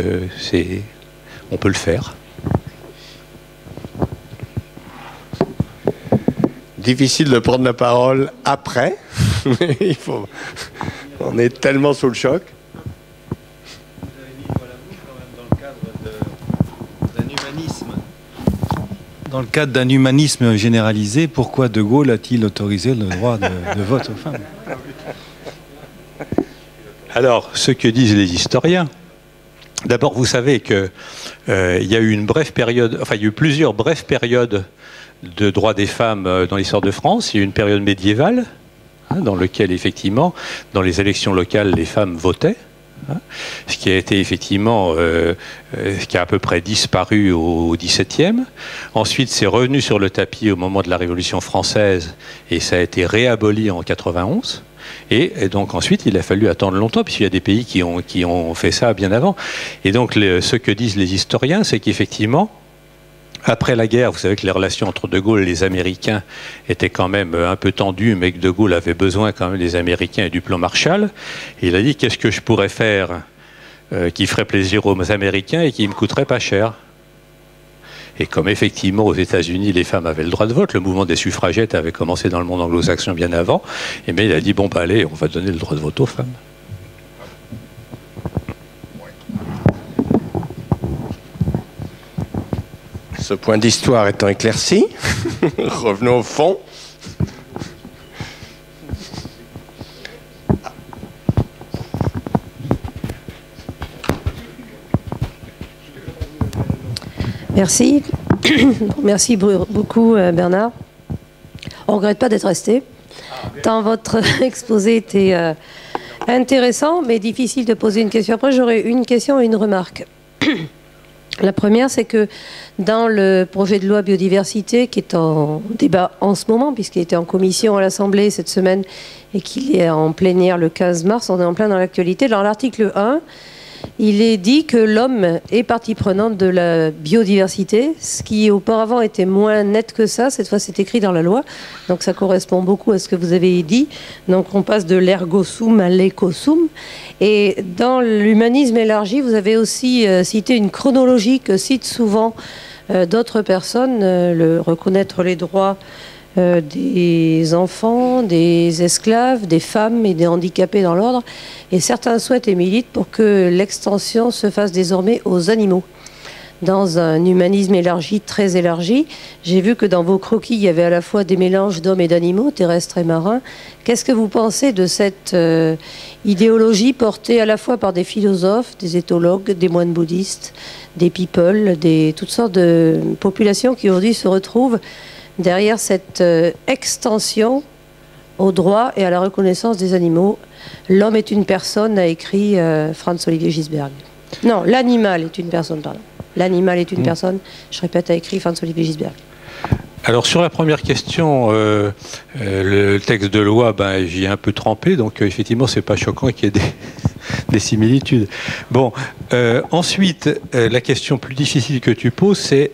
on peut le faire. Difficile de prendre la parole après, mais on est tellement sous le choc. Vous avez mis la bouche quand même dans le cadre d'un humanisme. Dans le cadre d'un humanisme généralisé, pourquoi De Gaulle a-t-il autorisé le droit de vote aux femmes? Alors, ce que disent les historiens, d'abord, vous savez qu'il y a eu une brève période, enfin, il y a eu plusieurs brèves périodes de droit des femmes dans l'histoire de France. Il y a eu une période médiévale, hein, dans laquelle, effectivement, dans les élections locales, les femmes votaient. Ce qui a été effectivement, ce qui a à peu près disparu au XVIIe. Ensuite, c'est revenu sur le tapis au moment de la Révolution française et ça a été réaboli en 91. Et donc ensuite, il a fallu attendre longtemps, puisqu'il y a des pays qui ont fait ça bien avant. Et donc, ce que disent les historiens, c'est qu'effectivement, après la guerre, vous savez que les relations entre De Gaulle et les Américains étaient quand même un peu tendues, mais que De Gaulle avait besoin quand même des Américains et du plan Marshall. Et il a dit, qu'est-ce que je pourrais faire qui ferait plaisir aux Américains et qui me coûterait pas cher? Et comme effectivement aux États-Unis les femmes avaient le droit de vote, le mouvement des suffragettes avait commencé dans le monde anglo-saxon bien avant, et bien il a dit, bon bah allez, on va donner le droit de vote aux femmes. Ce point d'histoire étant éclairci, revenons au fond. Merci. Merci beaucoup, Bernard. On ne regrette pas d'être resté. Tant votre exposé était intéressant, mais difficile de poser une question. Après, j'aurais une question et une remarque. La première, c'est que dans le projet de loi biodiversité, qui est en débat en ce moment, puisqu'il était en commission à l'Assemblée cette semaine et qu'il est en plénière le 15 mars, on est en plein dans l'actualité. Dans l'article 1, il est dit que l'homme est partie prenante de la biodiversité, ce qui auparavant était moins net que ça. Cette fois, c'est écrit dans la loi. Donc ça correspond beaucoup à ce que vous avez dit. Donc on passe de l'ergo sum à l'éco sum. Et dans l'humanisme élargi, vous avez aussi cité une chronologie que citent souvent d'autres personnes, reconnaître les droits des enfants, des esclaves, des femmes et des handicapés dans l'ordre. Et certains souhaitent et militent pour que l'extension se fasse désormais aux animaux. Dans un humanisme élargi, très élargi, j'ai vu que dans vos croquis, il y avait à la fois des mélanges d'hommes et d'animaux, terrestres et marins. Qu'est-ce que vous pensez de cette idéologie portée à la fois par des philosophes, des éthologues, des moines bouddhistes, des people, toutes sortes de populations qui aujourd'hui se retrouvent derrière cette extension aux droits et à la reconnaissance des animaux? L'homme est une personne, a écrit Franz-Olivier Gisberg. Non, l'animal est une personne, pardon. L'animal est une personne, je répète, a écrit Franz-Olivier Gisberg. Alors sur la première question, le texte de loi, j'y ai un peu trempé, donc effectivement c'est pas choquant qu'il y ait des similitudes. Bon, ensuite, la question plus difficile que tu poses, c'est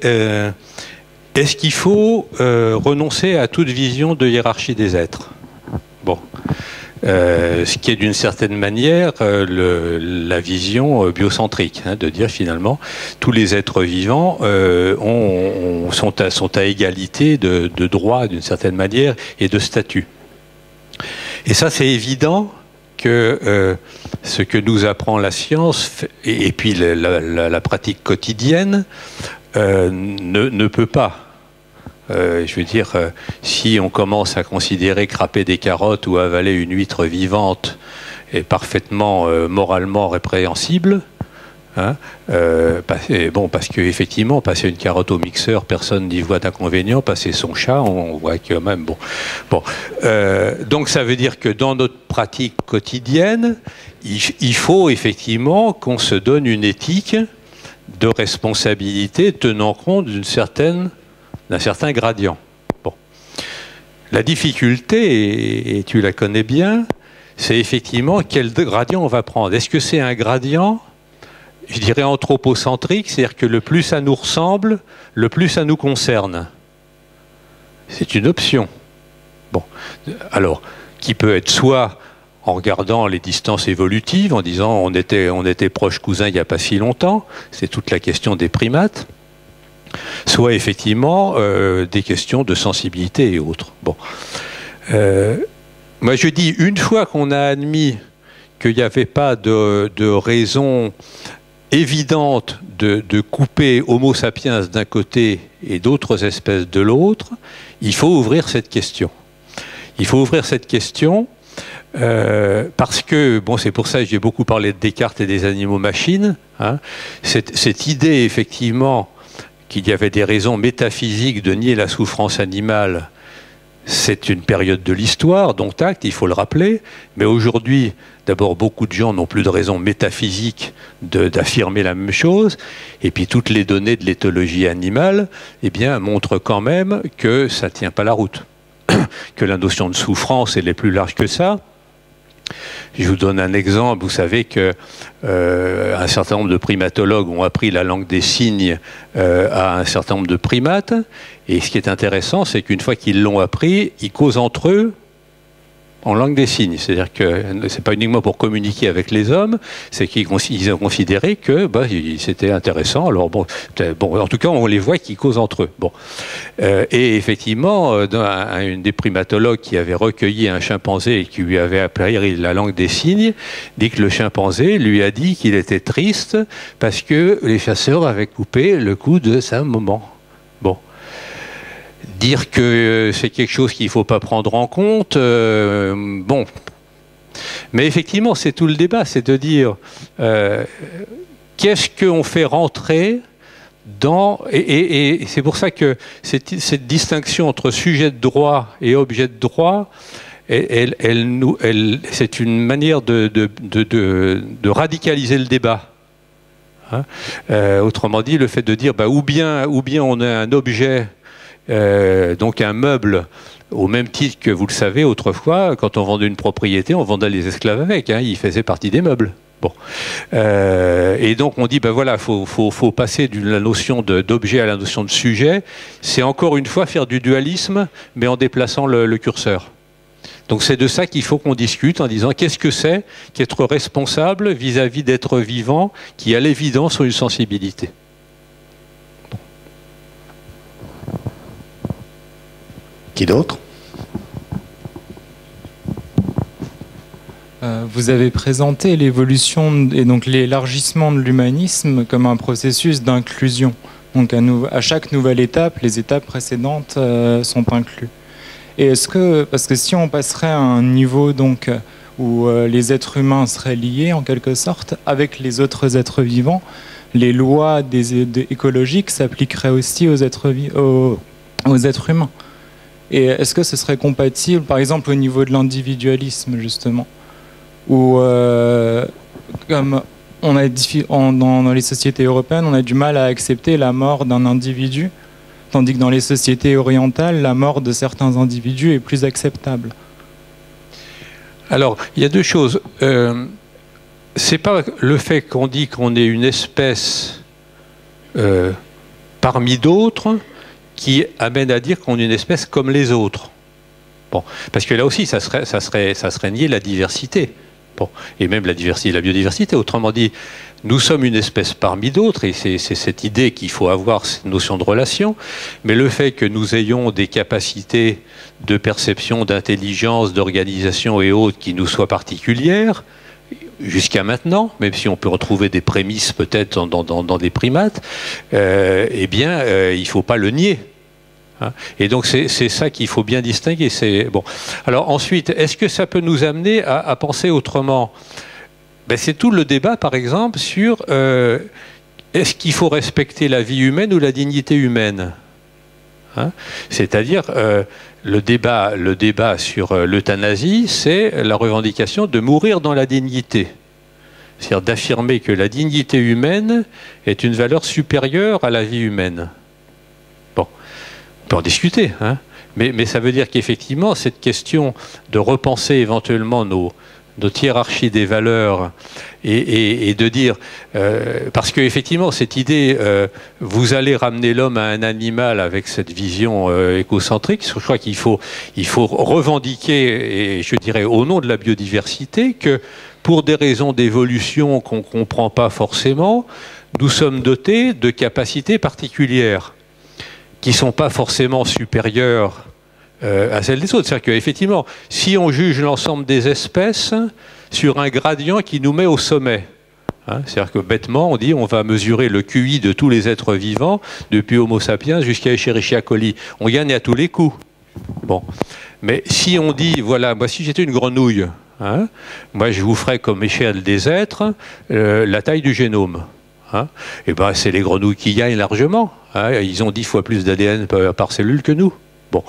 est-ce qu'il faut renoncer à toute vision de hiérarchie des êtres? Bon. Ce qui est d'une certaine manière la vision biocentrique, de dire finalement tous les êtres vivants sont à égalité de droits d'une certaine manière et de statut. Et ça c'est évident que ce que nous apprend la science et puis la pratique quotidienne ne peut pas. Je veux dire, si on commence à considérer que râper des carottes ou avaler une huître vivante est parfaitement moralement répréhensible, parce que effectivement, passer une carotte au mixeur, personne n'y voit d'inconvénient. Passer son chat, on voit quand même donc ça veut dire que dans notre pratique quotidienne, il faut effectivement qu'on se donne une éthique de responsabilité tenant compte d'un certain gradient. Bon. La difficulté, et tu la connais bien, c'est effectivement quel gradient on va prendre. Est-ce que c'est un gradient, je dirais anthropocentrique, c'est-à-dire que le plus ça nous ressemble, le plus ça nous concerne? C'est une option. Bon. Alors, qui peut être soit en regardant les distances évolutives, en disant on était proches cousins il n'y a pas si longtemps, c'est toute la question des primates, soit effectivement des questions de sensibilité et autres. Bon. Moi je dis, une fois qu'on a admis qu'il n'y avait pas de raison évidente de couper Homo sapiens d'un côté et d'autres espèces de l'autre, il faut ouvrir cette question. Il faut ouvrir cette question parce que, c'est pour ça que j'ai beaucoup parlé de Descartes et des animaux-machines, cette idée effectivement qu'il y avait des raisons métaphysiques de nier la souffrance animale, c'est une période de l'histoire, donc acte, il faut le rappeler. Mais aujourd'hui, d'abord, beaucoup de gens n'ont plus de raison métaphysique d'affirmer la même chose. Et puis, toutes les données de l'éthologie animale, eh bien, montrent quand même que ça ne tient pas la route. Que la notion de souffrance, elle est plus large que ça. Je vous donne un exemple. Vous savez que un certain nombre de primatologues ont appris la langue des signes à un certain nombre de primates. Et ce qui est intéressant, c'est qu'une fois qu'ils l'ont appris, ils causent entre eux en langue des signes. C'est-à-dire que c'est pas uniquement pour communiquer avec les hommes, c'est qu'ils ont considéré que c'était intéressant. Alors bon, en tout cas, on les voit qui causent entre eux. Bon, et effectivement, une des primatologues qui avait recueilli un chimpanzé et qui lui avait appris la langue des signes, dit que le chimpanzé lui a dit qu'il était triste parce que les chasseurs avaient coupé le cou de sa maman. Bon. Dire que c'est quelque chose qu'il ne faut pas prendre en compte, bon. Mais effectivement, c'est tout le débat, c'est de dire qu'est-ce qu'on fait rentrer dans... Et c'est pour ça que cette distinction entre sujet de droit et objet de droit, c'est une manière de radicaliser le débat. Hein, autrement dit, le fait de dire ou bien on a un objet... donc un meuble, au même titre que, vous le savez, autrefois, quand on vendait une propriété, on vendait les esclaves avec, hein, ils faisaient partie des meubles. Bon. Et donc on dit, voilà, faut passer de la notion d'objet à la notion de sujet. C'est encore une fois faire du dualisme, mais en déplaçant le curseur. Donc c'est de ça qu'il faut qu'on discute, en disant qu'est-ce que c'est qu'être responsable vis-à-vis d'êtres vivants qui, à l'évidence, ont une sensibilité. Qui d'autre? Vous avez présenté l'évolution et donc l'élargissement de l'humanisme comme un processus d'inclusion. Donc à chaque nouvelle étape, les étapes précédentes sont incluses. Et est-ce que, parce que si on passerait à un niveau donc où les êtres humains seraient liés en quelque sorte avec les autres êtres vivants, les lois écologiques s'appliqueraient aussi aux êtres humains. Et est-ce que ce serait compatible, par exemple, au niveau de l'individualisme, justement, où, comme on a dans les sociétés européennes, on a du mal à accepter la mort d'un individu, tandis que dans les sociétés orientales, la mort de certains individus est plus acceptable. Alors, il y a deux choses. C'est pas le fait qu'on dit qu'on est une espèce parmi d'autres qui amène à dire qu'on est une espèce comme les autres. Bon, parce que là aussi, ça serait nier la diversité. Bon, et même la biodiversité. Autrement dit, nous sommes une espèce parmi d'autres, et c'est cette idée qu'il faut avoir, cette notion de relation. Mais le fait que nous ayons des capacités de perception, d'intelligence, d'organisation et autres qui nous soient particulières, jusqu'à maintenant, même si on peut retrouver des prémices peut-être dans des primates, eh bien, il ne faut pas le nier. Hein. Et donc, c'est ça qu'il faut bien distinguer. Bon. Alors ensuite, est-ce que ça peut nous amener à penser autrement? C'est tout le débat, par exemple, sur est-ce qu'il faut respecter la vie humaine ou la dignité humaine? Hein. C'est-à-dire... Le débat sur l'euthanasie, c'est la revendication de mourir dans la dignité. C'est-à-dire d'affirmer que la dignité humaine est une valeur supérieure à la vie humaine. Bon, on peut en discuter, hein, mais ça veut dire qu'effectivement, cette question de repenser éventuellement notre hiérarchie des valeurs et de dire, parce qu'effectivement cette idée, vous allez ramener l'homme à un animal avec cette vision écocentrique, je crois qu'il faut revendiquer, et je dirais au nom de la biodiversité, que pour des raisons d'évolution qu'on ne comprend pas forcément, nous sommes dotés de capacités particulières qui ne sont pas forcément supérieures à celle des autres. C'est-à-dire qu'effectivement, si on juge l'ensemble des espèces sur un gradient qui nous met au sommet, hein, c'est-à-dire que bêtement, on dit on va mesurer le QI de tous les êtres vivants, depuis Homo sapiens jusqu'à Escherichia coli. On gagne à tous les coups. Bon. Mais si on dit, voilà, moi si j'étais une grenouille, hein, moi je vous ferais comme échelle des êtres la taille du génome. Hein, et ben c'est les grenouilles qui gagnent largement. Hein, ils ont 10 fois plus d'ADN par cellule que nous. Bon,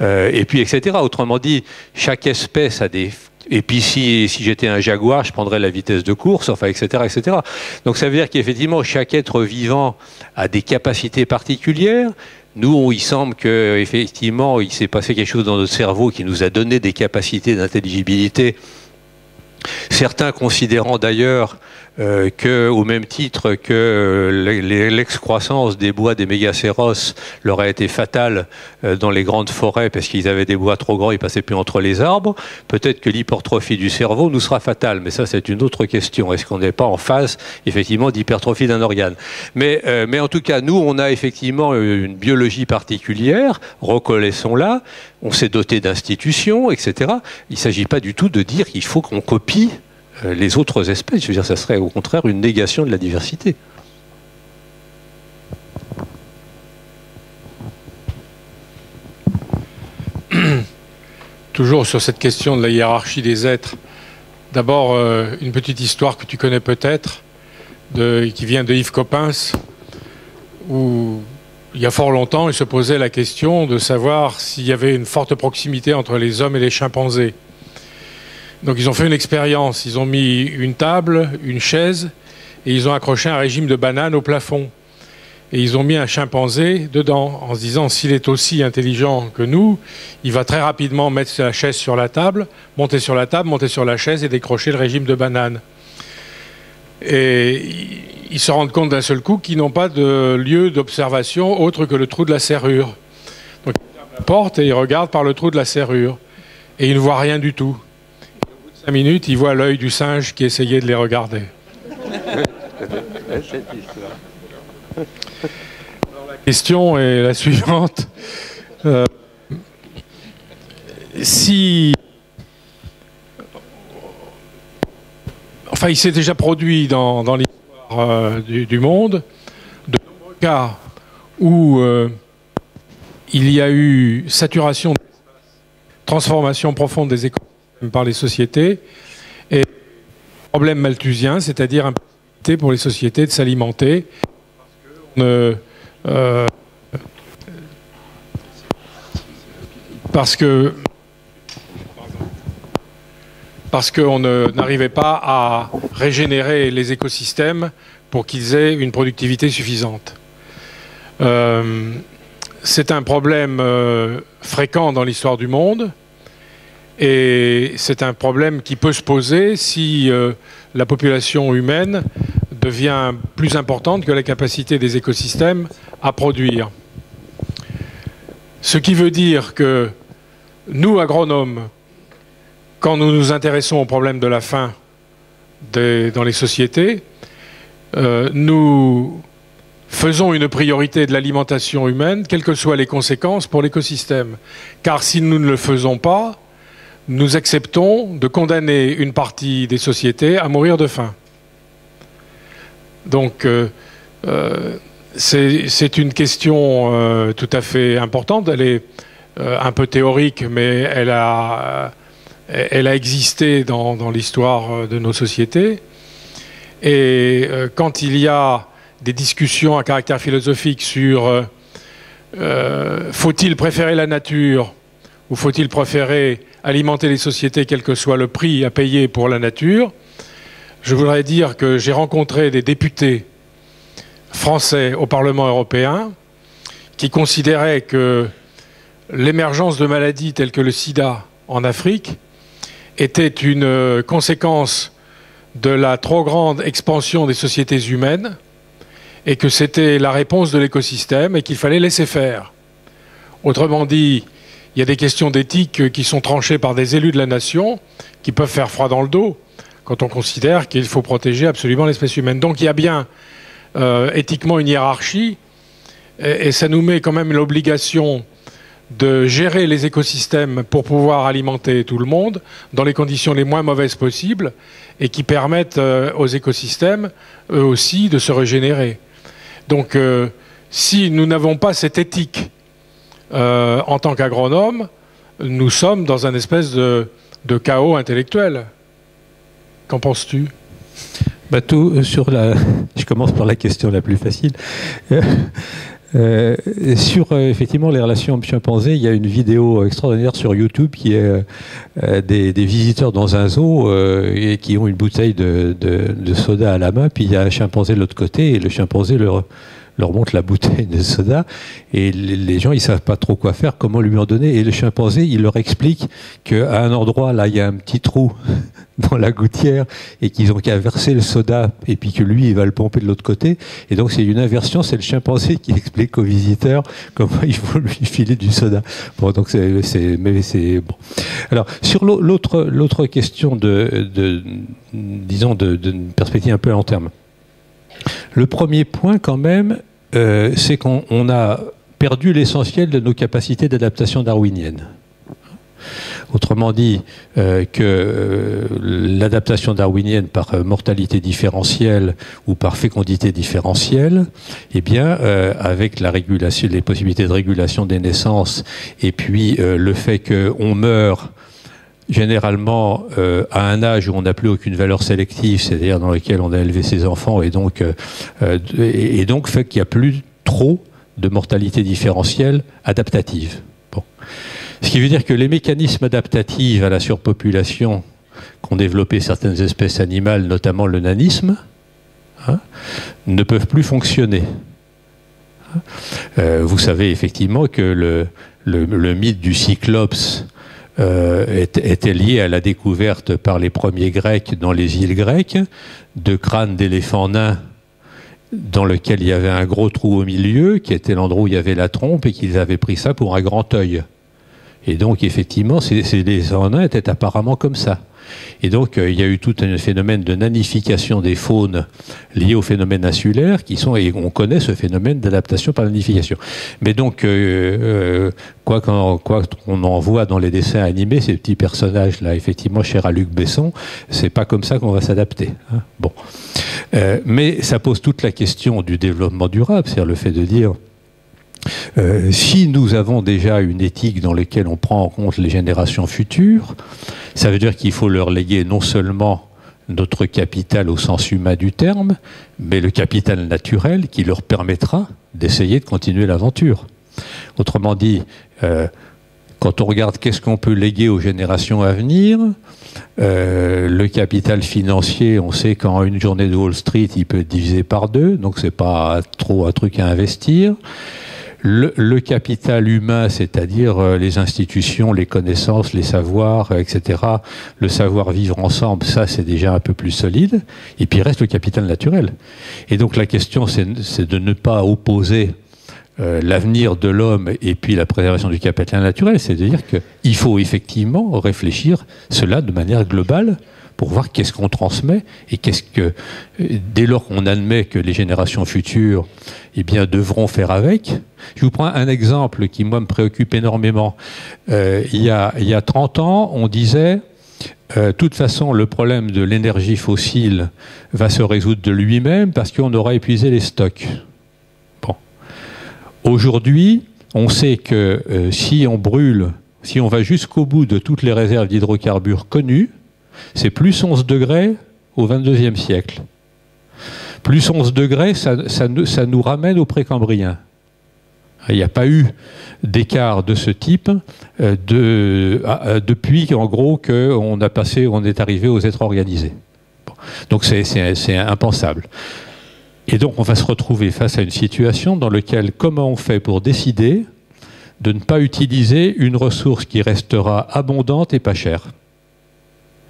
et puis etc. Autrement dit, chaque espèce a des... Et puis si j'étais un jaguar, je prendrais la vitesse de course, enfin, etc., etc. Donc ça veut dire qu'effectivement, chaque être vivant a des capacités particulières. Nous, il semble qu'effectivement, il s'est passé quelque chose dans notre cerveau qui nous a donné des capacités d'intelligibilité. Certains considérant d'ailleurs qu'au même titre que l'excroissance des bois des mégacéros leur a été fatale dans les grandes forêts parce qu'ils avaient des bois trop grands, ils passaient plus entre les arbres, peut-être que l'hypertrophie du cerveau nous sera fatale, mais ça c'est une autre question. Est-ce qu'on n'est pas en phase effectivement d'hypertrophie d'un organe? Mais en tout cas, nous on a effectivement une biologie particulière, reconnaissons-la, on s'est doté d'institutions, etc. Il ne s'agit pas du tout de dire qu'il faut qu'on copie les autres espèces. Je veux dire, ça serait au contraire une négation de la diversité. Toujours sur cette question de la hiérarchie des êtres. D'abord, une petite histoire que tu connais peut-être, qui vient de Yves Coppens, où il y a fort longtemps, il se posait la question de savoir s'il y avait une forte proximité entre les hommes et les chimpanzés. Donc ils ont fait une expérience, ils ont mis une table, une chaise, et ils ont accroché un régime de bananes au plafond. Et ils ont mis un chimpanzé dedans, en se disant, s'il est aussi intelligent que nous, il va très rapidement mettre la chaise sur la table, monter sur la chaise et décrocher le régime de bananes. Et ils se rendent compte d'un seul coup qu'ils n'ont pas de lieu d'observation autre que le trou de la serrure. Donc ils ferment la porte et ils regardent par le trou de la serrure. Et ils ne voient rien du tout. 5 minutes, il voit l'œil du singe qui essayait de les regarder. La question est la suivante. Enfin, il s'est déjà produit dans l'histoire du monde de nombreux cas où il y a eu saturation, transformation profonde des écosystèmes par les sociétés et problème malthusien, c'est-à-dire impossibilité pour les sociétés de s'alimenter parce qu'on n'arrivait pas à régénérer les écosystèmes pour qu'ils aient une productivité suffisante. C'est un problème fréquent dans l'histoire du monde. Et c'est un problème qui peut se poser si la population humaine devient plus importante que la capacité des écosystèmes à produire. Ce qui veut dire que nous, agronomes, quand nous nous intéressons au problème de la faim dans les sociétés, nous faisons une priorité de l'alimentation humaine, quelles que soient les conséquences pour l'écosystème. Car si nous ne le faisons pas, nous acceptons de condamner une partie des sociétés à mourir de faim. Donc, c'est une question tout à fait importante. Elle est un peu théorique, mais elle a existé dans l'histoire de nos sociétés. Et quand il y a des discussions à caractère philosophique sur faut-il préférer la nature ou faut-il préférer alimenter les sociétés quel que soit le prix à payer pour la nature, je voudrais dire que j'ai rencontré des députés français au Parlement européen qui considéraient que l'émergence de maladies telles que le sida en Afrique était une conséquence de la trop grande expansion des sociétés humaines et que c'était la réponse de l'écosystème et qu'il fallait laisser faire. Autrement dit, il y a des questions d'éthique qui sont tranchées par des élus de la nation qui peuvent faire froid dans le dos quand on considère qu'il faut protéger absolument l'espèce humaine. Donc il y a bien éthiquement une hiérarchie et ça nous met quand même l'obligation de gérer les écosystèmes pour pouvoir alimenter tout le monde dans les conditions les moins mauvaises possibles et qui permettent aux écosystèmes, eux aussi, de se régénérer. Donc si nous n'avons pas cette éthique en tant qu'agronome, nous sommes dans un espèce de chaos intellectuel. Qu'en penses-tu ? Je commence par la question la plus facile. Sur effectivement les relations hommes-chimpanzés, il y a une vidéo extraordinaire sur YouTube qui est des visiteurs dans un zoo et qui ont une bouteille de soda à la main, puis il y a un chimpanzé de l'autre côté et le chimpanzé leur montre la bouteille de soda et les gens ils savent pas trop quoi faire, comment lui en donner, et le chimpanzé il leur explique qu'à un endroit là il y a un petit trou dans la gouttière et qu'ils ont qu'à verser le soda et puis que lui il va le pomper de l'autre côté, et donc c'est une inversion, c'est le chimpanzé qui explique aux visiteurs comment il faut lui filer du soda. Bon, donc c'est bon. Alors sur l'autre question disons d'une perspective un peu à long terme. Le premier point quand même, c'est qu'on a perdu l'essentiel de nos capacités d'adaptation darwinienne. Autrement dit, que l'adaptation darwinienne par mortalité différentielle ou par fécondité différentielle, eh bien, avec la régulation, les possibilités de régulation des naissances, et puis le fait qu'on meurt généralement à un âge où on n'a plus aucune valeur sélective, c'est-à-dire dans lequel on a élevé ses enfants, et donc fait qu'il n'y a plus trop de mortalité différentielle adaptative. Bon. Ce qui veut dire que les mécanismes adaptatifs à la surpopulation qu'ont développé certaines espèces animales, notamment le nanisme, ne peuvent plus fonctionner. Vous savez effectivement que le mythe du cyclops était lié à la découverte par les premiers Grecs dans les îles grecques de crânes d'éléphants nains dans lequel il y avait un gros trou au milieu, qui était l'endroit où il y avait la trompe, et qu'ils avaient pris ça pour un grand œil. Et donc, effectivement, ces éléphants nains étaient apparemment comme ça. Et donc, il y a eu tout un phénomène de nanification des faunes lié aux phénomènes insulaires, et on connaît ce phénomène d'adaptation par nanification. Mais donc, quoi qu'on en voit dans les dessins animés, ces petits personnages-là, effectivement, chers à Luc Besson, c'est pas comme ça qu'on va s'adapter. Hein. Bon. Mais ça pose toute la question du développement durable, c'est-à-dire le fait de dire si nous avons déjà une éthique dans laquelle on prend en compte les générations futures, ça veut dire qu'il faut leur léguer non seulement notre capital au sens humain du terme, mais le capital naturel qui leur permettra d'essayer de continuer l'aventure. Autrement dit, quand on regarde qu'est-ce qu'on peut léguer aux générations à venir, le capital financier, on sait qu'en une journée de Wall Street, il peut être divisé par 2, donc c'est pas trop un truc à investir. Le capital humain, c'est-à-dire les institutions, les connaissances, les savoirs, etc., le savoir vivre ensemble, ça c'est déjà un peu plus solide. Et puis il reste le capital naturel. Et donc la question, c'est de ne pas opposer l'avenir de l'homme et puis la préservation du capital naturel. C'est-à-dire qu'il faut effectivement réfléchir cela de manière globale pour voir qu'est-ce qu'on transmet et qu'est-ce que, dès lors qu'on admet que les générations futures devront faire avec. Je vous prends un exemple qui, moi, me préoccupe énormément. Il y a 30 ans, on disait de toute façon, le problème de l'énergie fossile va se résoudre de lui-même parce qu'on aura épuisé les stocks. Bon. Aujourd'hui, on sait que si on brûle, si on va jusqu'au bout de toutes les réserves d'hydrocarbures connues, c'est plus 11 degrés au XXIe siècle. Plus 11 degrés, ça nous ramène au précambrien. Il n'y a pas eu d'écart de ce type depuis, en gros, qu'on est arrivé aux êtres organisés. Bon. Donc c'est impensable. Et donc on va se retrouver face à une situation dans laquelle, comment on fait pour décider de ne pas utiliser une ressource qui restera abondante et pas chère?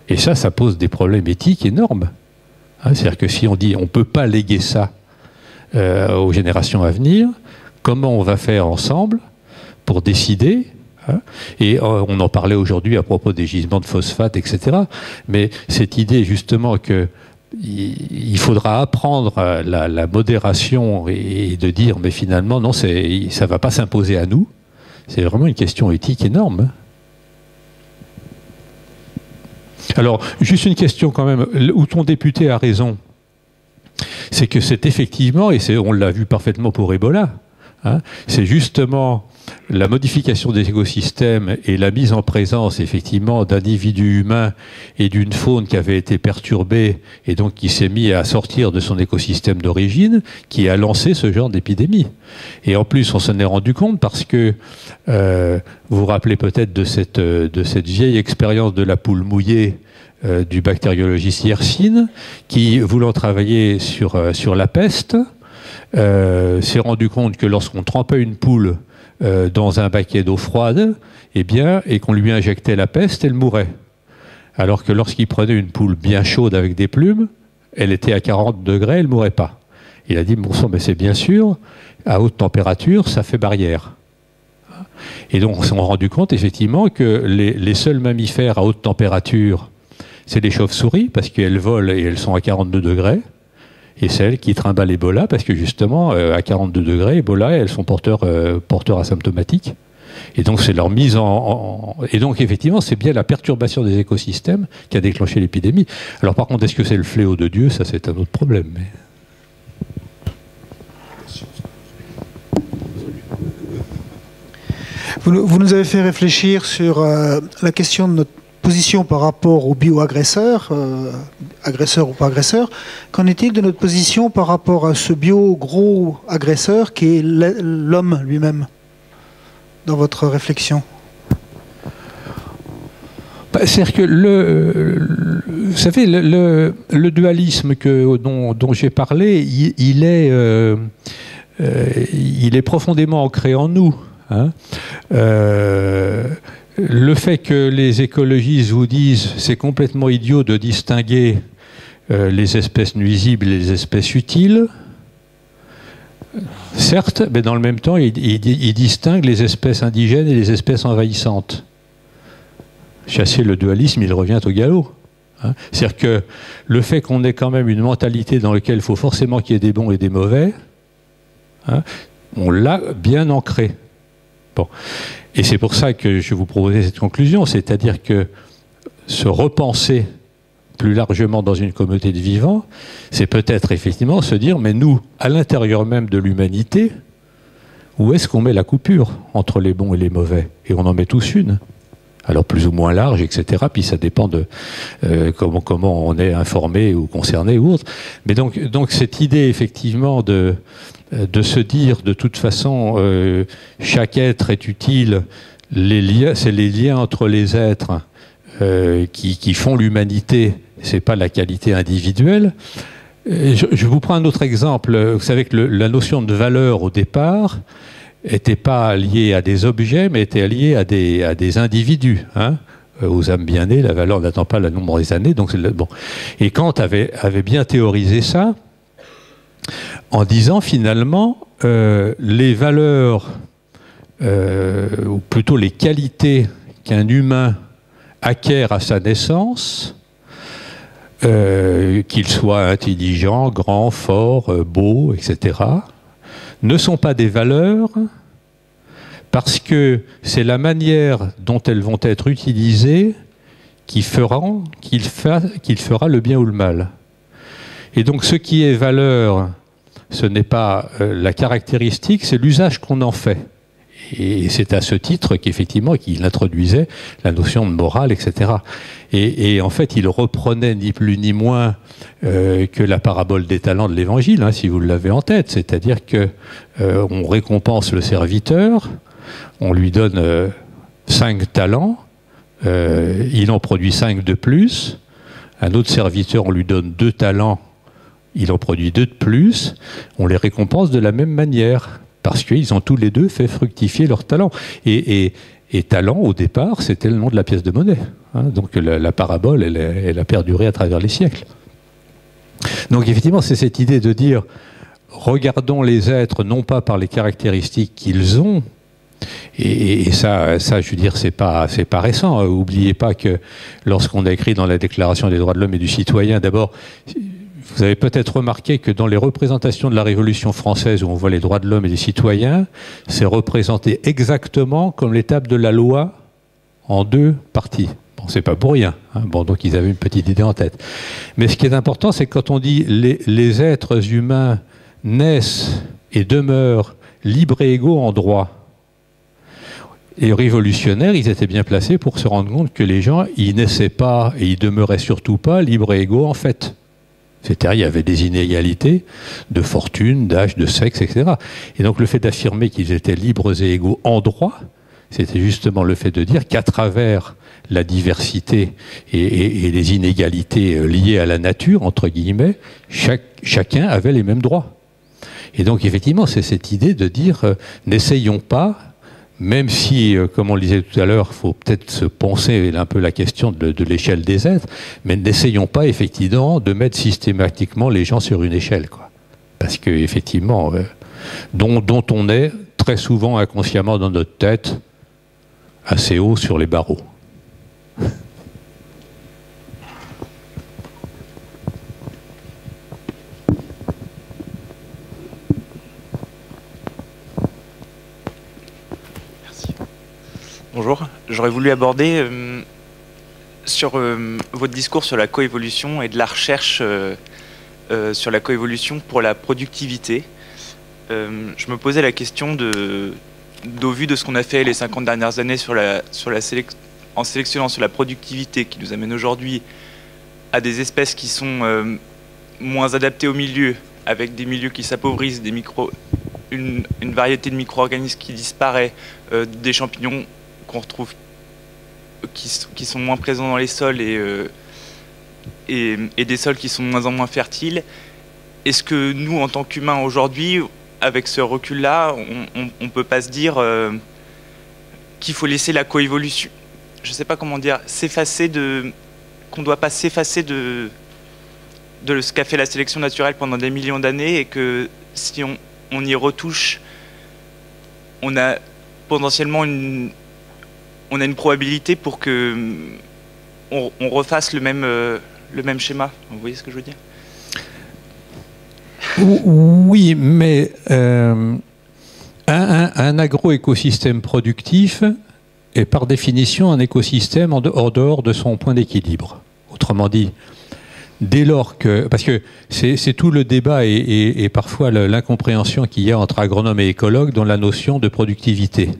Et ça pose des problèmes éthiques énormes. C'est-à-dire que si on dit on ne peut pas léguer ça aux générations à venir, comment on va faire ensemble pour décider et on en parlait aujourd'hui à propos des gisements de phosphate, etc. Mais cette idée justement qu'il faudra apprendre la modération et de dire mais finalement non, ça ne va pas s'imposer à nous, c'est vraiment une question éthique énorme. Alors, juste une question quand même, où ton député a raison, c'est que c'est effectivement, et on l'a vu parfaitement pour Ebola, c'est justement la modification des écosystèmes et la mise en présence effectivement d'individus humains et d'une faune qui avait été perturbée et donc qui s'est mis à sortir de son écosystème d'origine, qui a lancé ce genre d'épidémie. Et en plus, on s'en est rendu compte parce que vous vous rappelez peut-être de cette vieille expérience de la poule mouillée du bactériologiste Yersin, qui, voulant travailler sur la peste, s'est rendu compte que lorsqu'on trempait une poule dans un baquet d'eau froide, et qu'on lui injectait la peste, elle mourait. Alors que lorsqu'il prenait une poule bien chaude avec des plumes, elle était à 40 degrés, elle ne mourait pas. Il a dit, bon sang, mais c'est bien sûr, à haute température, ça fait barrière. Et donc on s'est rendu compte effectivement que les seuls mammifères à haute température, c'est les chauves-souris, parce qu'elles volent et elles sont à 42 degrés. Et celles qui trimballent Ebola, parce que justement, à 42 degrés, Ebola, elles sont porteurs asymptomatiques. Et donc, c'est leur mise Et donc, effectivement, c'est bien la perturbation des écosystèmes qui a déclenché l'épidémie. Alors, par contre, est-ce que c'est le fléau de Dieu? Ça, c'est un autre problème. Mais... Vous nous avez fait réfléchir sur la question de notre position par rapport aux bioagresseurs, agresseurs ou pas agresseurs. Qu'en est-il de notre position par rapport à ce bio-gros agresseur qui est l'homme lui-même, dans votre réflexion? C'est-à-dire que vous savez, le dualisme dont j'ai parlé, il est profondément ancré en nous. Hein. Le fait que les écologistes vous disent c'est complètement idiot de distinguer les espèces nuisibles et les espèces utiles, certes, mais dans le même temps, ils distinguent les espèces indigènes et les espèces envahissantes. Chasser le dualisme, il revient au galop. Hein. C'est-à-dire que le fait qu'on ait quand même une mentalité dans laquelle il faut forcément qu'il y ait des bons et des mauvais, hein, on l'a bien ancré. Bon. Et c'est pour ça que je vous proposais cette conclusion, c'est-à-dire que se repenser plus largement dans une communauté de vivants, c'est peut-être effectivement se dire, mais nous, à l'intérieur même de l'humanité, où est-ce qu'on met la coupure entre les bons et les mauvais? Et on en met tous une. Alors plus ou moins large, etc. Puis ça dépend de comment on est informé ou concerné ou autre. Mais donc cette idée effectivement de se dire de toute façon chaque être est utile, c'est les liens entre les êtres qui font l'humanité, c'est pas la qualité individuelle. Je vous prends un autre exemple. Vous savez que la notion de valeur au départ n'était pas liée à des objets, mais était liée à des individus. Hein. Aux âmes bien nées, la valeur n'attend pas le nombre des années. Donc bon. Et Kant avait bien théorisé ça en disant finalement les valeurs, ou plutôt les qualités qu'un humain acquiert à sa naissance, qu'il soit intelligent, grand, fort, beau, etc., ne sont pas des valeurs parce que c'est la manière dont elles vont être utilisées qu'il fera le bien ou le mal. Et donc ce qui est valeur, ce n'est pas la caractéristique, c'est l'usage qu'on en fait. Et c'est à ce titre qu'effectivement qu'il introduisait la notion de morale, etc. Et en fait, il reprenait ni plus ni moins que la parabole des talents de l'Évangile, hein, si vous l'avez en tête. C'est-à-dire que on récompense le serviteur, on lui donne 5 talents, il en produit 5 de plus. Un autre serviteur, on lui donne 2 talents, il en produit 2 de plus. On les récompense de la même manière. Parce qu'ils ont tous les deux fait fructifier leur talent. Et talent, au départ, c'était le nom de la pièce de monnaie. Hein, donc la parabole, elle a perduré à travers les siècles. Donc effectivement, c'est cette idée de dire, regardons les êtres non pas par les caractéristiques qu'ils ont, et ça, je veux dire, c'est pas récent. Oubliez pas que lorsqu'on a écrit dans la Déclaration des droits de l'homme et du citoyen, d'abord, vous avez peut-être remarqué que dans les représentations de la Révolution française où on voit les droits de l'homme et des citoyens, c'est représenté exactement comme l'étape de la loi en 2 parties. Bon, c'est pas pour rien. Hein. Bon, donc ils avaient une petite idée en tête. Mais ce qui est important, c'est que quand on dit les êtres humains naissent et demeurent libres et égaux en droit, Et révolutionnaires, ils étaient bien placés pour se rendre compte que les gens, ils naissaient pas et ils demeuraient surtout pas libres et égaux en fait. C'est-à-dire, il y avait des inégalités de fortune, d'âge, de sexe, etc. Et donc, le fait d'affirmer qu'ils étaient libres et égaux en droit, c'était justement le fait de dire qu'à travers la diversité et les inégalités liées à la nature, entre guillemets, chacun avait les mêmes droits. Et donc, effectivement, c'est cette idée de dire, n'essayons pas, même si, comme on le disait tout à l'heure, il faut peut-être se penser un peu la question de l'échelle des êtres, mais n'essayons pas, effectivement, de mettre systématiquement les gens sur une échelle, quoi. Parce que, effectivement, dont on est très souvent inconsciemment dans notre tête, assez haut sur les barreaux. Bonjour, j'aurais voulu aborder sur votre discours sur la coévolution et de la recherche sur la coévolution pour la productivité. Je me posais la question au vu de ce qu'on a fait les 50 dernières années en sélectionnant sur la productivité qui nous amène aujourd'hui à des espèces qui sont moins adaptées au milieu, avec des milieux qui s'appauvrissent, une variété de micro-organismes qui disparaît, des champignons qu'on retrouve qui sont moins présents dans les sols et des sols qui sont de moins en moins fertiles. Est-ce que nous, en tant qu'humains aujourd'hui, avec ce recul-là, on ne peut pas se dire qu'il faut laisser la coévolution, je ne sais pas comment dire, qu'on ne doit pas s'effacer de ce qu'a fait la sélection naturelle pendant des millions d'années, et que si on y retouche, on a potentiellement une probabilité pour que on refasse le même schéma. Vous voyez ce que je veux dire? Oui, mais un agroécosystème productif est par définition un écosystème en dehors de son point d'équilibre. Autrement dit, dès lors que... Parce que c'est tout le débat et parfois l'incompréhension qu'il y a entre agronomes et écologues dans la notion de productivité.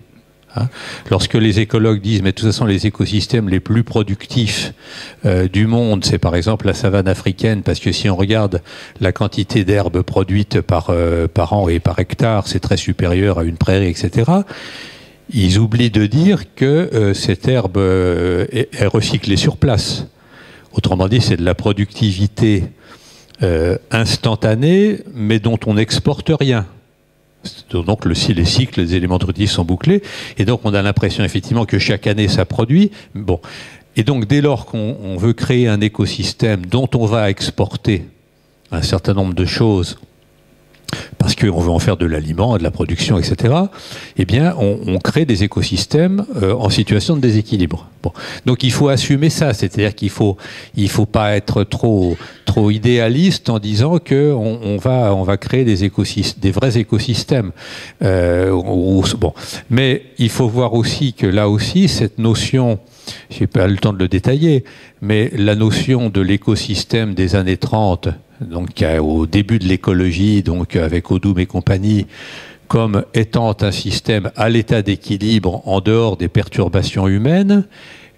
Hein, lorsque les écologues disent, mais de toute façon les écosystèmes les plus productifs du monde, c'est par exemple la savane africaine, parce que si on regarde la quantité d'herbes produites par an et par hectare, c'est très supérieur à une prairie, etc. Ils oublient de dire que cette herbe est recyclée sur place. Autrement dit, c'est de la productivité instantanée, mais dont on n'exporte rien. Donc les cycles des éléments nutritifs sont bouclés, et donc on a l'impression effectivement que chaque année ça produit. Bon, et donc dès lors qu'on veut créer un écosystème dont on va exporter un certain nombre de choses, parce qu'on veut en faire de l'aliment, de la production, etc., eh bien on crée des écosystèmes en situation de déséquilibre. Bon. Donc il faut assumer ça, c'est-à-dire qu'il faut pas être trop idéaliste en disant que on va créer des vrais écosystèmes. Bon. Mais il faut voir aussi que là aussi, cette notion, j'ai pas le temps de le détailler, mais la notion de l'écosystème des années 30, donc au début de l'écologie, donc avec Odum et compagnie, comme étant un système à l'état d'équilibre en dehors des perturbations humaines,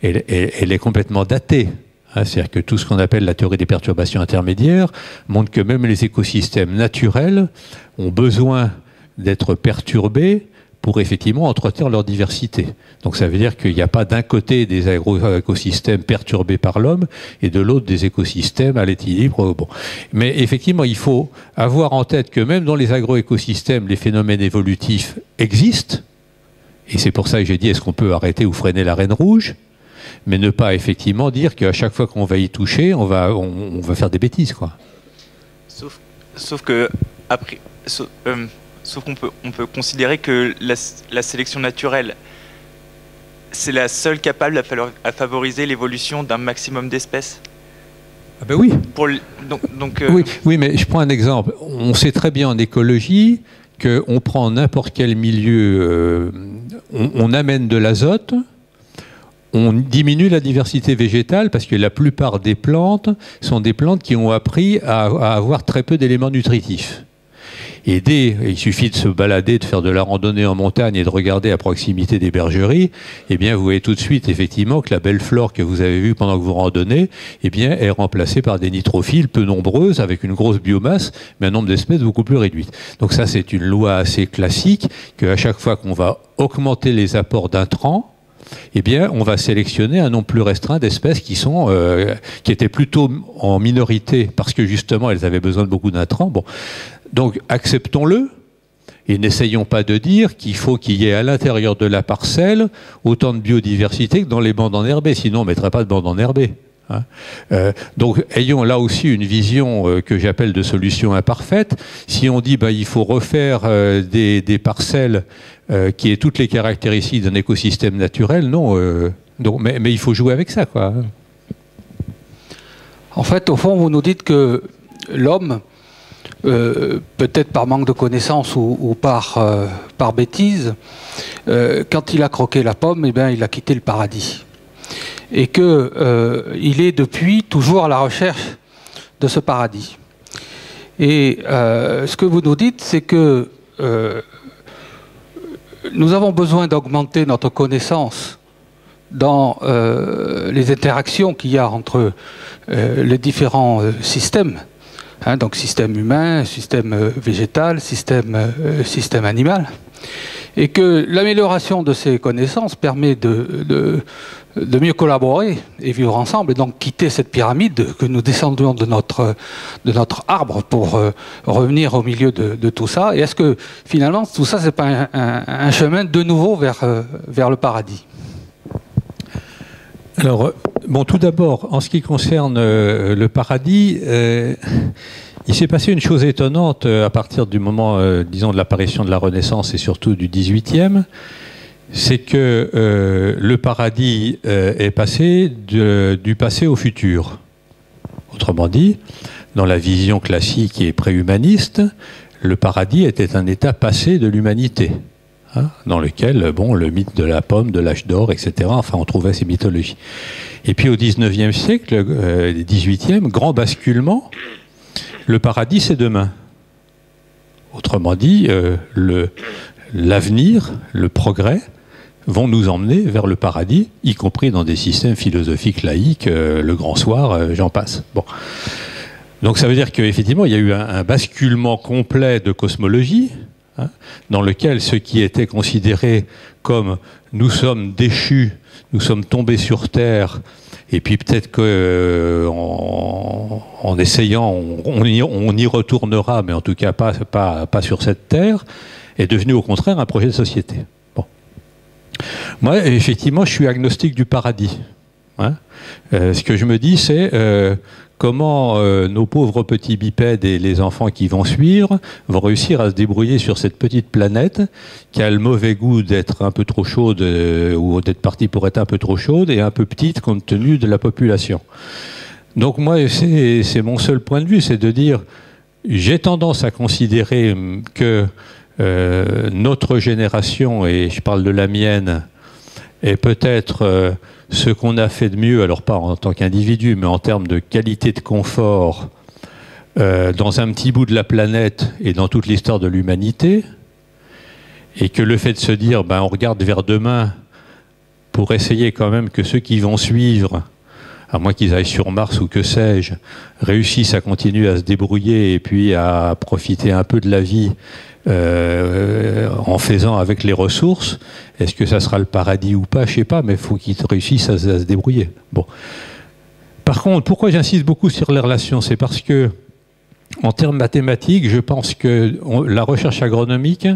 elle est complètement datée. Hein, c'est-à-dire que tout ce qu'on appelle la théorie des perturbations intermédiaires montre que même les écosystèmes naturels ont besoin d'être perturbés pour effectivement entretenir leur diversité. Donc ça veut dire qu'il n'y a pas d'un côté des écosystèmes perturbés par l'homme et de l'autre des écosystèmes à l'équilibre. Bon. Mais effectivement, il faut avoir en tête que même dans les agroécosystèmes, les phénomènes évolutifs existent. Et c'est pour ça que j'ai dit, est-ce qu'on peut arrêter ou freiner la reine rouge, mais ne pas effectivement dire qu'à chaque fois qu'on va y toucher, on va faire des bêtises, quoi. Sauf que après... Sauf qu'on peut considérer que la sélection naturelle, c'est la seule capable à favoriser l'évolution d'un maximum d'espèces. Ah ben oui. Oui, mais je prends un exemple. On sait très bien en écologie qu'on prend n'importe quel milieu, on amène de l'azote, on diminue la diversité végétale parce que la plupart des plantes sont des plantes qui ont appris à avoir très peu d'éléments nutritifs. il suffit de se balader, de faire de la randonnée en montagne et de regarder à proximité des bergeries, eh bien, vous voyez tout de suite, effectivement, que la belle flore que vous avez vue pendant que vous randonnez, eh bien, est remplacée par des nitrophiles peu nombreuses, avec une grosse biomasse, mais un nombre d'espèces beaucoup plus réduite. Donc ça, c'est une loi assez classique, qu'à chaque fois qu'on va augmenter les apports d'intrants, eh bien, on va sélectionner un nombre plus restreint d'espèces qui étaient plutôt en minorité parce que justement elles avaient besoin de beaucoup d'intrants. Bon, donc acceptons-le et n'essayons pas de dire qu'il faut qu'il y ait à l'intérieur de la parcelle autant de biodiversité que dans les bandes enherbées. Sinon, on ne mettrait pas de bandes enherbées. Hein. Donc ayons là aussi une vision que j'appelle de solution imparfaite. Si on dit il faut refaire des parcelles qui aient toutes les caractéristiques d'un écosystème naturel, non. Mais il faut jouer avec ça, quoi. En fait, au fond, vous nous dites que l'homme, peut-être par manque de connaissances ou par bêtise, quand il a croqué la pomme, eh bien, il a quitté le paradis. Et qu'il est depuis toujours à la recherche de ce paradis. Et ce que vous nous dites, c'est que nous avons besoin d'augmenter notre connaissance dans les interactions qu'il y a entre les différents systèmes, hein, donc système humain, système végétal, système animal, et que l'amélioration de ces connaissances permet de mieux collaborer et vivre ensemble, et donc quitter cette pyramide, que nous descendions de notre arbre pour revenir au milieu de tout ça. Et est-ce que finalement tout ça, c'est pas un chemin de nouveau vers le paradis? Alors, bon, tout d'abord, en ce qui concerne le paradis, il s'est passé une chose étonnante à partir du moment, disons, de l'apparition de la Renaissance et surtout du XVIIIe, c'est que le paradis est passé du passé au futur. Autrement dit, dans la vision classique et préhumaniste, le paradis était un état passé de l'humanité, hein, dans lequel, bon, le mythe de la pomme, de l'âge d'or, etc., enfin, on trouvait ces mythologies. Et puis au XIXe siècle, XVIIIe, grand basculement, le paradis, c'est demain. Autrement dit, l'avenir, le progrès, vont nous emmener vers le paradis, y compris dans des systèmes philosophiques laïques, le grand soir, j'en passe. Bon. Donc ça veut dire qu'effectivement, il y a eu un basculement complet de cosmologie, hein, dans lequel ce qui était considéré comme nous sommes déchus, nous sommes tombés sur Terre, et puis peut-être qu'en essayant, on y retournera, mais en tout cas pas sur cette Terre, est devenu au contraire un projet de société. Bon. Moi, effectivement, je suis agnostique du paradis. Hein. Ce que je me dis, c'est comment nos pauvres petits bipèdes et les enfants qui vont suivre vont réussir à se débrouiller sur cette petite planète qui a le mauvais goût d'être un peu trop chaude ou d'être partie pour être un peu trop chaude et un peu petite compte tenu de la population. Donc moi, c'est mon seul point de vue, c'est de dire, j'ai tendance à considérer que notre génération, et je parle de la mienne, est peut-être ce qu'on a fait de mieux, alors pas en tant qu'individu, mais en termes de qualité de confort dans un petit bout de la planète et dans toute l'histoire de l'humanité, et que le fait de se dire, on regarde vers demain pour essayer quand même que ceux qui vont suivre, à moins qu'ils aillent sur Mars ou que sais-je, réussissent à continuer à se débrouiller et puis à profiter un peu de la vie en faisant avec les ressources. Est-ce que ça sera le paradis ou pas? Je ne sais pas, mais il faut qu'ils réussissent à se débrouiller. Bon. Par contre, pourquoi j'insiste beaucoup sur les relations? C'est parce que, en termes mathématiques, je pense que la recherche agronomique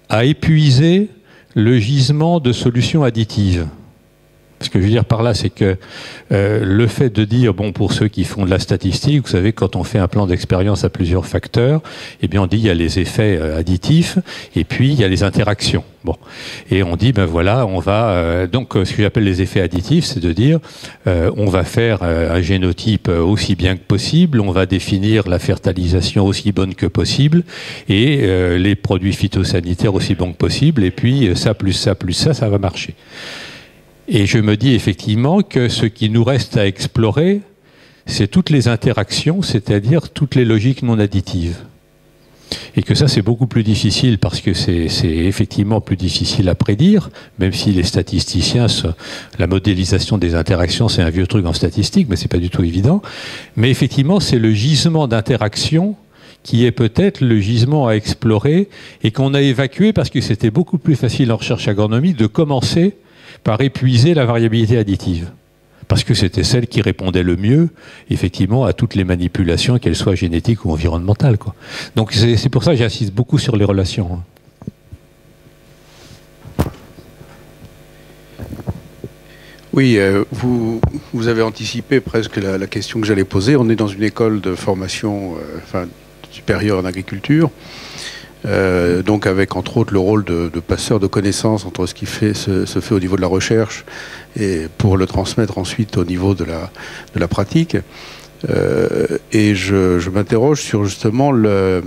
a épuisé le gisement de solutions additives. Ce que je veux dire par là, c'est que le fait de dire, bon, pour ceux qui font de la statistique, vous savez, quand on fait un plan d'expérience à plusieurs facteurs, eh bien, on dit il y a les effets additifs et puis il y a les interactions. Bon, et on dit, voilà, on va donc ce que j'appelle les effets additifs, c'est de dire, on va faire un génotype aussi bien que possible, on va définir la fertilisation aussi bonne que possible et les produits phytosanitaires aussi bons que possible, et puis ça plus ça plus ça va marcher. Et je me dis effectivement que ce qui nous reste à explorer, c'est toutes les interactions, c'est-à-dire toutes les logiques non additives. Et que ça, c'est beaucoup plus difficile parce que c'est effectivement plus difficile à prédire, même si les statisticiens, la modélisation des interactions, c'est un vieux truc en statistique, mais c'est pas du tout évident. Mais effectivement, c'est le gisement d'interaction qui est peut-être le gisement à explorer et qu'on a évacué parce que c'était beaucoup plus facile en recherche agronomique de commencer par épuiser la variabilité additive. Parce que c'était celle qui répondait le mieux, effectivement, à toutes les manipulations, qu'elles soient génétiques ou environnementales, quoi. Donc c'est pour ça que j'insiste beaucoup sur les relations. Oui, vous avez anticipé presque la question que j'allais poser. On est dans une école de formation supérieure en agriculture, donc avec entre autres le rôle de passeur de connaissances entre ce qui se fait au niveau de la recherche et pour le transmettre ensuite au niveau de la pratique. Et je m'interroge sur justement la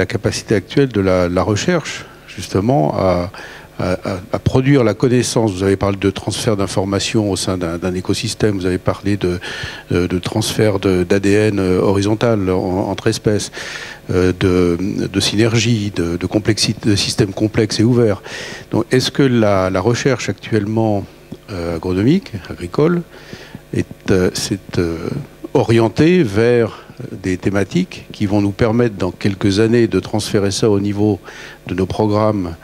capacité actuelle de la recherche justement à produire la connaissance. Vous avez parlé de transfert d'informations au sein d'un écosystème, vous avez parlé de transfert d'ADN horizontal entre espèces, de synergie, de complexité, de systèmes complexes et ouverts. Donc, est-ce que la recherche actuellement agronomique, agricole, s'est orientée vers des thématiques qui vont nous permettre dans quelques années de transférer ça au niveau de nos programmes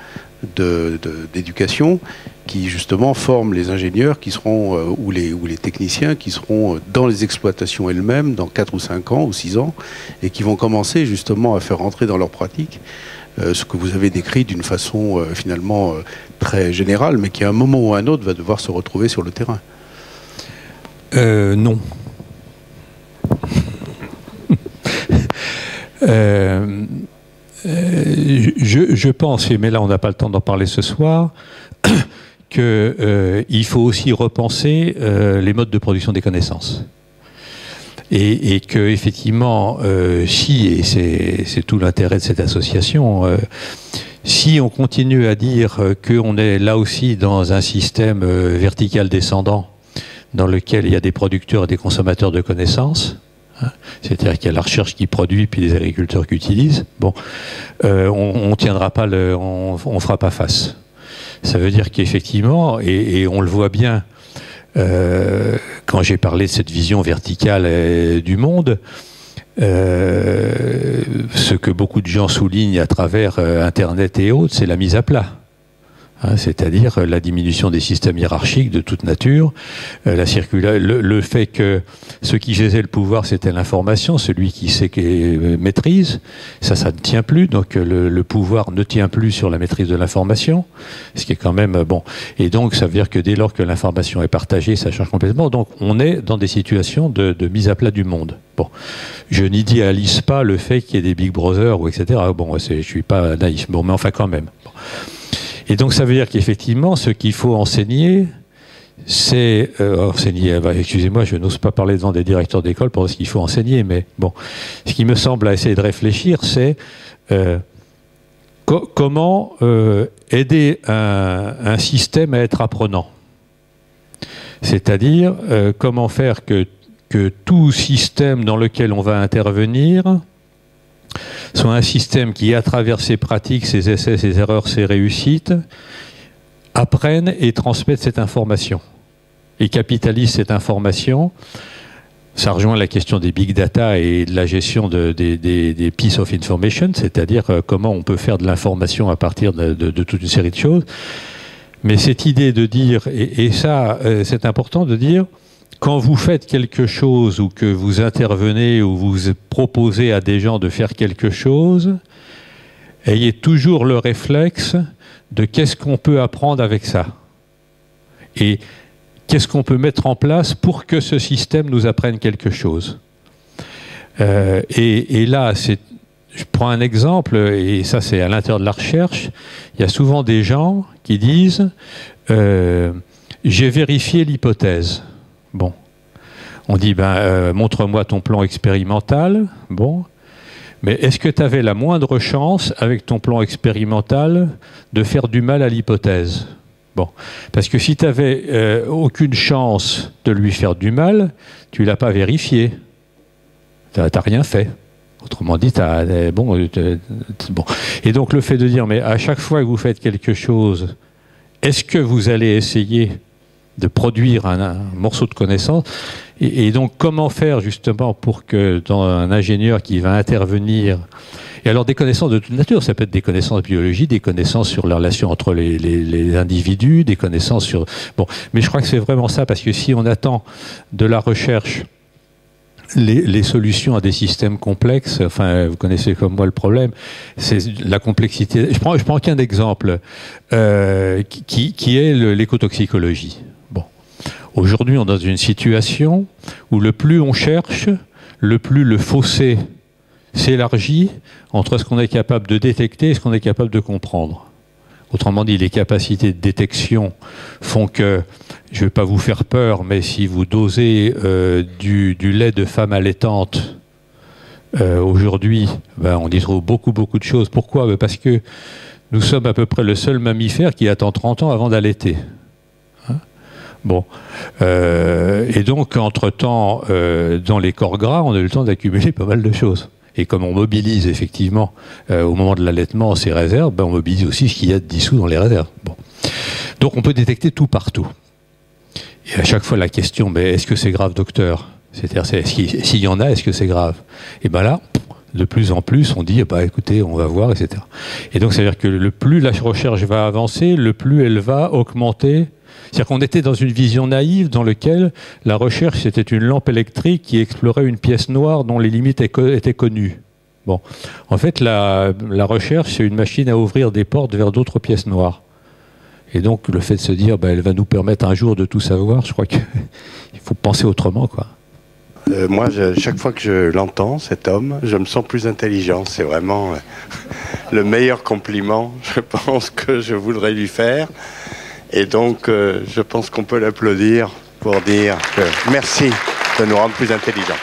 d'éducation qui justement forment les ingénieurs qui seront ou les techniciens qui seront dans les exploitations elles-mêmes dans 4 ou 5 ans ou 6 ans et qui vont commencer justement à faire rentrer dans leur pratique ce que vous avez décrit d'une façon finalement très générale mais qui à un moment ou à un autre va devoir se retrouver sur le terrain. Non. Je pense, mais là on n'a pas le temps d'en parler ce soir, qu'il faut aussi repenser les modes de production des connaissances. Et que effectivement, si, et c'est tout l'intérêt de cette association, si on continue à dire qu'on est là aussi dans un système vertical descendant, dans lequel il y a des producteurs et des consommateurs de connaissances, c'est-à-dire qu'il y a la recherche qui produit puis les agriculteurs qui utilisent. Bon, on tiendra pas on fera pas face. Ça veut dire qu'effectivement, et on le voit bien quand j'ai parlé de cette vision verticale du monde, ce que beaucoup de gens soulignent à travers Internet et autres, c'est la mise à plat. C'est-à-dire la diminution des systèmes hiérarchiques de toute nature, le fait que ce qui faisait le pouvoir, c'était l'information, celui qui sait maîtrise, ça ne tient plus, donc le pouvoir ne tient plus sur la maîtrise de l'information, ce qui est quand même bon. Et donc ça veut dire que dès lors que l'information est partagée, ça change complètement. Donc on est dans des situations de mise à plat du monde. Bon, je n'idéalise pas le fait qu'il y ait des Big Brother ou etc. Bon, je suis pas naïf, bon, mais enfin quand même. Bon. Et donc ça veut dire qu'effectivement, ce qu'il faut enseigner, c'est... excusez-moi, je n'ose pas parler devant des directeurs d'école pour ce qu'il faut enseigner, mais bon, ce qui me semble à essayer de réfléchir, c'est comment aider un système à être apprenant. C'est-à-dire comment faire que tout système dans lequel on va intervenir soit un système qui, à travers ses pratiques, ses essais, ses erreurs, ses réussites, apprenne et transmette cette information et capitalise cette information. Ça rejoint la question des big data et de la gestion des pieces of information, c'est-à-dire comment on peut faire de l'information à partir de toute une série de choses. Mais cette idée de dire, et ça c'est important de dire, quand vous faites quelque chose ou que vous intervenez ou vous proposez à des gens de faire quelque chose, ayez toujours le réflexe de qu'est-ce qu'on peut apprendre avec ça et qu'est-ce qu'on peut mettre en place pour que ce système nous apprenne quelque chose. Et là, je prends un exemple, et ça c'est à l'intérieur de la recherche, il y a souvent des gens qui disent j'ai vérifié l'hypothèse. Bon, on dit, montre-moi ton plan expérimental. Bon, mais est-ce que tu avais la moindre chance, avec ton plan expérimental, de faire du mal à l'hypothèse? Bon, parce que si tu n'avais aucune chance de lui faire du mal, tu ne l'as pas vérifié. Tu n'as rien fait. Autrement dit, bon. Et donc le fait de dire, mais à chaque fois que vous faites quelque chose, est-ce que vous allez essayer de produire un morceau de connaissance, et donc comment faire justement pour que dans un ingénieur qui va intervenir, et alors des connaissances de toute nature, ça peut être des connaissances biologiques, des connaissances sur la relation entre les individus, des connaissances sur... Bon, mais je crois que c'est vraiment ça, parce que si on attend de la recherche les solutions à des systèmes complexes, enfin, vous connaissez comme moi le problème, c'est la complexité. Je prends qu'un exemple, qui est l'écotoxicologie. Bon. Aujourd'hui, on est dans une situation où le plus on cherche, le plus le fossé s'élargit entre ce qu'on est capable de détecter et ce qu'on est capable de comprendre. Autrement dit, les capacités de détection font que, je ne vais pas vous faire peur, mais si vous dosez du lait de femme allaitante aujourd'hui, ben, on y trouve beaucoup de choses. Pourquoi? Ben parce que nous sommes à peu près le seul mammifère qui attend 30 ans avant d'allaiter. Hein? Bon. Et donc, entre-temps, dans les corps gras, on a eu le temps d'accumuler pas mal de choses. Et comme on mobilise effectivement au moment de l'allaitement ces réserves, ben on mobilise aussi ce qu'il y a de dissous dans les réserves. Bon. Donc on peut détecter tout partout. Et à chaque fois la question, mais est-ce que c'est grave, docteur? C'est-à-dire, s'il y en a, est-ce que c'est grave? Et bien là, de plus en plus, on dit, bah, écoutez, on va voir, etc. Et donc, c'est-à-dire que le plus la recherche va avancer, le plus elle va augmenter. C'est-à-dire qu'on était dans une vision naïve dans laquelle la recherche, c'était une lampe électrique qui explorait une pièce noire dont les limites étaient connues. Bon. En fait, la recherche, c'est une machine à ouvrir des portes vers d'autres pièces noires. Et donc, le fait de se dire, bah, elle va nous permettre un jour de tout savoir, je crois qu'il faut penser autrement, quoi. Moi, chaque fois que je l'entends, cet homme, je me sens plus intelligent. C'est vraiment le meilleur compliment, je pense, que je voudrais lui faire. Et donc, je pense qu'on peut l'applaudir pour dire que merci de nous rendre plus intelligents.